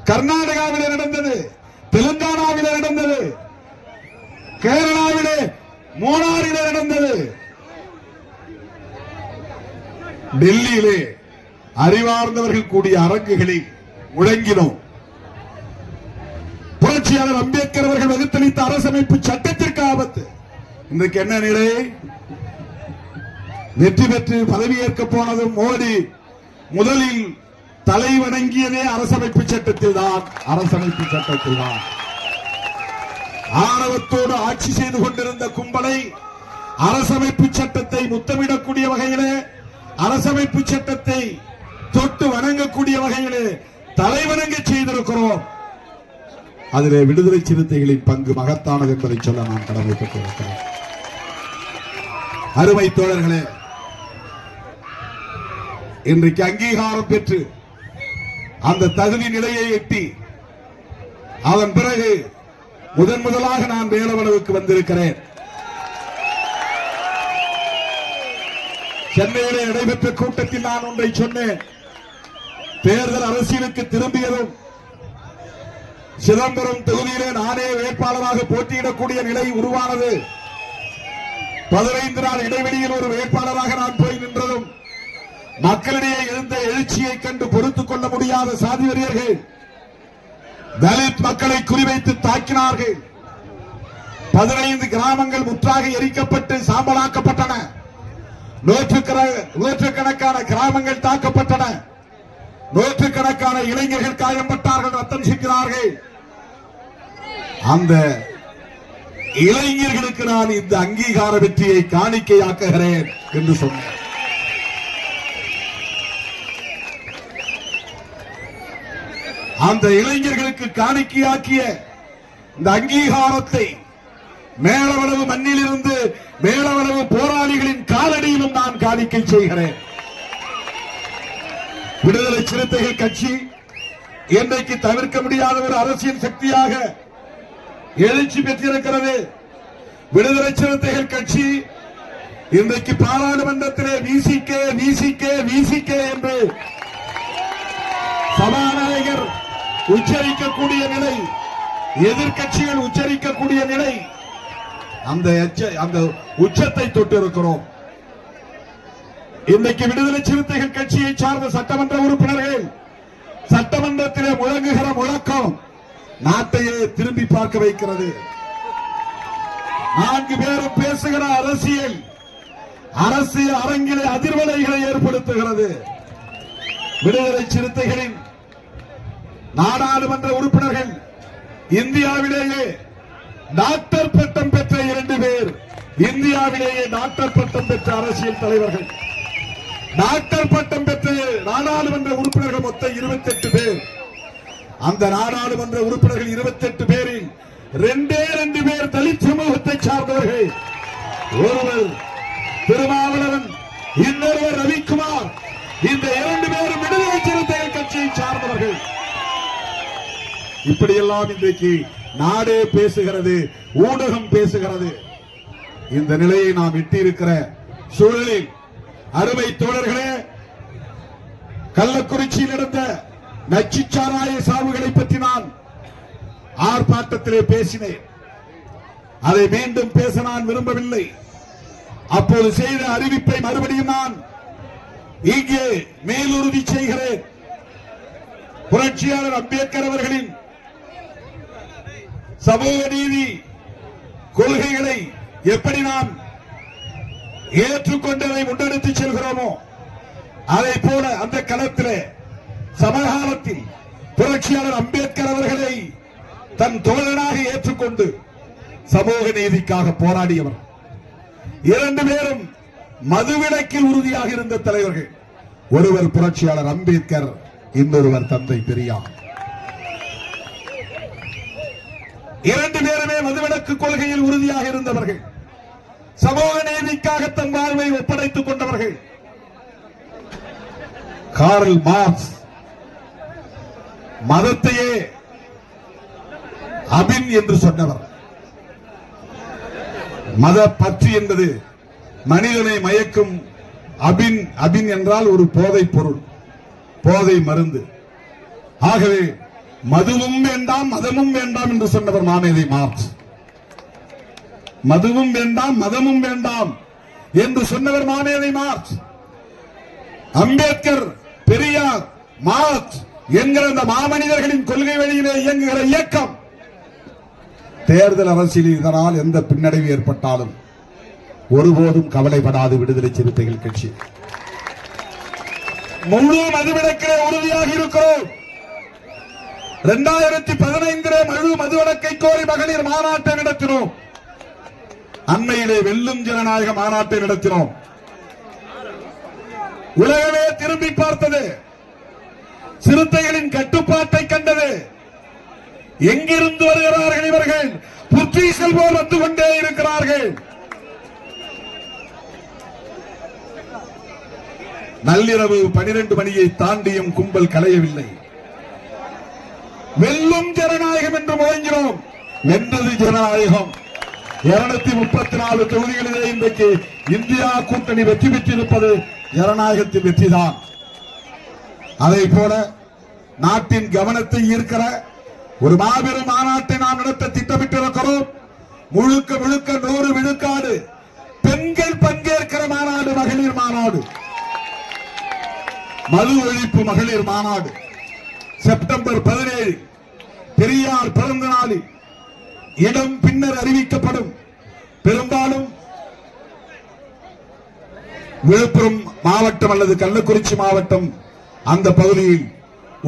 கர்நாடகாவிலே நடந்தது, தெலுங்கானாவிலே நடந்தது, கேரளாவிலே மூணாறிலே நடந்தது, டெல்லியிலே அறிவார்ந்தவர்கள் கூடிய அரங்குகளில் முழங்கினோம். புரட்சியாளர் அம்பேத்கர் அவர்கள் வகுத்தளித்த அரசமைப்பு சட்டத்திற்கு ஆபத்து. இன்றைக்கு என்ன நிலை? வெற்றி பெற்று பதவியேற்க போனதும் மோடி முதலில் தலை வணங்கியதே அரசமைப்பு சட்டத்தில் தான். அரசமைப்பு சட்டத்தில் தான் ஆணவத்தோடு ஆட்சி செய்து கொண்டிருந்த கும்பலை அரசமைப்பு சட்டத்தை முத்தமிடக்கூடிய வகையிலே, அரசமைப்பு சட்டத்தை தொட்டு வணங்கக்கூடிய வகையிலே தலை வணங்க செய்திருக்கிறோம். அதிலே விடுதலை சிறுத்தைகளின் பங்கு மகத்தானது என்பதை சொல்ல நான் கடமைப்பட்டிருக்கிறேன். அருமை தோழர்களே, இன்றைக்கு அங்கீகாரம் பெற்று அந்த தகுதி நிலையை எட்டி அதன் பிறகு முதலாக நான் வேலவளவுக்கு வந்திருக்கிறேன். சென்னையிலே நடைபெற்ற கூட்டத்தில் நான் ஒன்றை சொன்னேன். தேர்தல் அரசியலுக்கு திரும்பியதும் சிதம்பரம் தொகுதியிலே நானே வேட்பாளராக போட்டியிடக்கூடிய நிலை உருவானது. 15 நாள் இடைவெளியில் ஒரு வேட்பாளராக நான் போய் நின்றதும் மக்களிடையே எழுந்த எழுச்சியை கண்டு பொறுத்துக் கொள்ள முடியாத சாதி வெறியர்கள் தலித் மக்களை குறிவைத்து தாக்கினார்கள். 15 கிராமங்கள் முற்றாக எரிக்கப்பட்டு சாம்பலாக்கப்பட்டன. நூற்றுக்கணக்கான கிராமங்கள் தாக்கப்பட்டன. நூற்றுக்கணக்கான இளைஞர்கள் காயப்பட்டார்கள், ரத்தம் சிந்தினார்கள். அந்த இளைஞர்களுக்கு நான் இந்த அங்கீகார வெற்றியை காணிக்கையாக்குகிறேன் என்று சொன்னேன். அந்த இளைஞர்களுக்கு காணிக்கையாக்கிய இந்த அங்கீகாரத்தை மேலவளவு மண்ணிலிருந்து மேலவளவு போராளிகளின் காலடியிலும் நான் காணிக்கை செய்கிறேன். விடுதலை சிறுத்தைகள் கட்சி இன்றைக்கு தவிர்க்க முடியாத ஒரு அரசியல் சக்தியாக எழுச்சி பெற்றிருக்கிறது. விடுதலை சிறுத்தைகள் கட்சி இன்றைக்கு பாராளுமன்றத்திலே விசிகே விசிகே விசிகே என்று சபாநாயகர் உச்சரிக்கக்கூடிய நிலை, எதிர்கட்சிகள் உச்சரிக்கக்கூடிய நிலை, அந்த உச்சத்தை தொட்டிருக்கிறோம். இன்றைக்கு விடுதலை சிறுத்தைகள் கட்சியை சார்ந்த சட்டமன்ற உறுப்பினர்கள் சட்டமன்றத்திலே முழங்குகிற முழக்கம் நாட்டையே திரும்பி பார்க்க வைக்கிறது. 4 பேரும் பேசுகிற அரசியல் அரங்கிலே அதிர்வலைகளை ஏற்படுத்துகிறது. விடுதலை சிறுத்தைகளின் நாடாளுமன்ற உறுப்பினர்கள் இந்தியாவிலேயே டாக்டர் பட்டம் பெற்ற 2 பேர், இந்தியாவிலேயே டாக்டர் பட்டம் பெற்ற அரசியல் தலைவர்கள். டாக்டர் பட்டம் பெற்ற நாடாளுமன்ற உறுப்பினர்கள் மொத்தம் 28 பேர். அந்த நாடாளுமன்ற உறுப்பினர்கள் 28 பேரில் 2 பேர் தலித் சமூகத்தை சார்ந்தவர்கள். ஒருவர் திருமாவளவன், இன்னொருவர் ரவிக்குமார். இந்த 2 பேரும் விடுதலை சிறுத்தைகள் கட்சியை சார்ந்தவர்கள். இப்படியெல்லாம் இன்றைக்கு நாடே பேசுகிறது, ஊடகம் பேசுகிறது. இந்த நிலையை நாம் எட்டியிருக்கிற சூழலில் அருமை தோழர்களே, கள்ளக்குறிச்சியில் நடந்த நச்சுச்சாராய சாவுகளை பற்றி நான் ஆர்ப்பாட்டத்திலே பேசினேன். அதை மீண்டும் பேச நான் விரும்பவில்லை. அப்போது செய்த அறிவிப்பை மறுபடியும் நான் இங்கே மேலுறுதி செய்கிறேன். புரட்சியாளர் அம்பேத்கர் அவர்களின் சமூக நீதி கொள்கைகளை எப்படி நாம் ஏற்றுக்கொண்டதை முன்னெடுத்து செல்கிறோமோ அதை போல அந்த களத்திலே சமகாலத்தில் புரட்சியாளர் அம்பேத்கர் அவர்களை தன் தோழனாக ஏற்றுக்கொண்டு சமூக நீதிக்காக போராடியவர். 2 பேரும் மதுவிலக்கில் உறுதியாக இருந்த தலைவர்கள். ஒருவர் புரட்சியாளர் அம்பேத்கர், இன்னொருவர் தந்தை பெரியார். 2 பேருமே மதுவிலக்கு கொள்கையில் உறுதியாக இருந்தவர்கள். சமூக நீதிக்காக தன் வாழ்வை ஒப்படைத்துக் கொண்டவர்கள். கார்ல் மார்க்ஸ் மதத்தையே அபின் என்று சொன்னவர். மத பற்று என்பது மனிதனை மயக்கும் அபின் என்றால் ஒரு போதைப் பொருள், போதை மருந்து. ஆகவே மதுவும் வேண்டாம் மதமும் வேண்டாம் என்று சொன்னவர் மாமேதை மார்க்ஸ். மதுவும் வேண்டாம் மதமும் வேண்டாம் என்று சொன்னவர் மாமேதை மார்க்ஸ். அம்பேத்கர், பெரியார், மார்க்ஸ் என்கிற அந்த மாமனிதர்களின் கொள்கை வழியிலே இயங்குகிற இயக்கம் தேர்தல் அரசியலில் இதனால் எந்த பின்னடைவு ஏற்பட்டாலும் ஒருபோதும் கவலைப்படாது விடுதலை சிறுத்தைகள் கட்சி. முழு மதுவிலக்கிலே உறுதியாக இருக்கிறோம். 2015 முழு மதுவிலக்கை கோரி மகளிர் மாநாட்டை நடத்தினோம். அண்மையிலே வெல்லும் ஜனநாயக மாநாட்டை நடத்தினோம். உலகமே திரும்பி பார்த்தது, சிறுத்தைகளின் கட்டுப்பாட்டை கண்டது. எங்கிருந்து வருகிறார்கள் இவர்கள்? புற்றீசல் போல் வந்து கொண்டே இருக்கிறார்கள். நள்ளிரவு 12 மணியை தாண்டியும் கும்பல் கலையவில்லை. வெல்லும் ஜனநாயகம் என்று முழங்கினோம். வென்றது ஜனநாயகம். 234 தொகுதிகளிலே இன்றைக்கு இந்தியா கூட்டணி வெற்றி பெற்றிருப்பது ஜனநாயகத்தின் வெற்றிதான். அதை போல நாட்டின் கவனத்தை ஈர்க்கிற ஒரு மாபெரும் மாநாட்டை நாம் நடத்த திட்டமிட்டிருக்கிறோம். முழுக்க 100 விழுக்காடு பெண்கள் பங்கேற்கிற மாநாடு, மகளிர் மாநாடு, மது ஒழிப்பு மகளிர் மாநாடு. செப்டம்பர் 17 பெரியார் பிறந்த நாளில் இடம் பின்னர் அறிவிக்கப்படும். பெரும்பாலும் விழுப்புரம் மாவட்டம் அல்லது கள்ளக்குறிச்சி மாவட்டம் அந்த பகுதியில்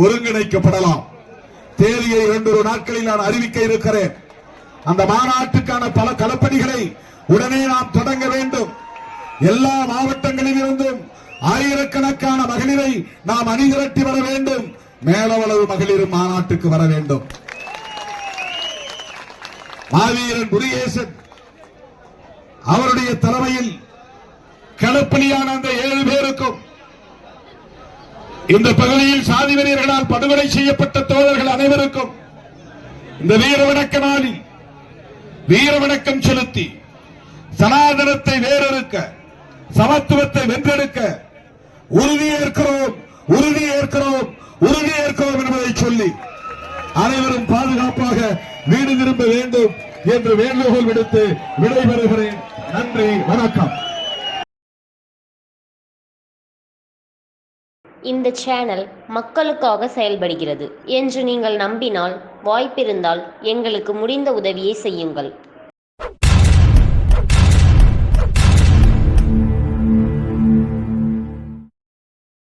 ஒருங்கிணைக்கப்படலாம். தேதியை 2 நாட்களில் நான் அறிவிக்க இருக்கிறேன். அந்த மாநாட்டுக்கான பல களப்பணிகளை உடனே நாம் தொடங்க வேண்டும். எல்லா மாவட்டங்களில் இருந்தும் ஆயிரக்கணக்கான மகளிரை நாம் அணிதிரட்டி வர வேண்டும். மேலவளவு மகளிர் மாநாட்டுக்கு வர வேண்டும். மாவீரன் முருகேசன் அவருடைய தலைமையில் களப்பணியான அந்த 7 பேருக்கும், இந்த பகுதியில் சாதி வெறியர்களால் படுகொலை செய்யப்பட்ட தோழர்கள் அனைவருக்கும் இந்த வீரவணக்க நாளில் வீரவணக்கம் செலுத்தி சனாதனத்தை வேறறுக்க, சமத்துவத்தை வென்றெடுக்க உறுதியேற்கிறோம் என்பதை சொல்லி அனைவரும் பாதுகாப்பாக வீடு திரும்ப வேண்டும் என்று வேண்டுகோள் விடுத்து விடைபெறுகிறேன். நன்றி, வணக்கம். இந்த சேனல் மக்களுக்காக செயல்படுகிறது என்று நீங்கள் நம்பினால், வாய்ப்பிருந்தால் எங்களுக்கு முடிந்த உதவியை செய்யுங்கள்.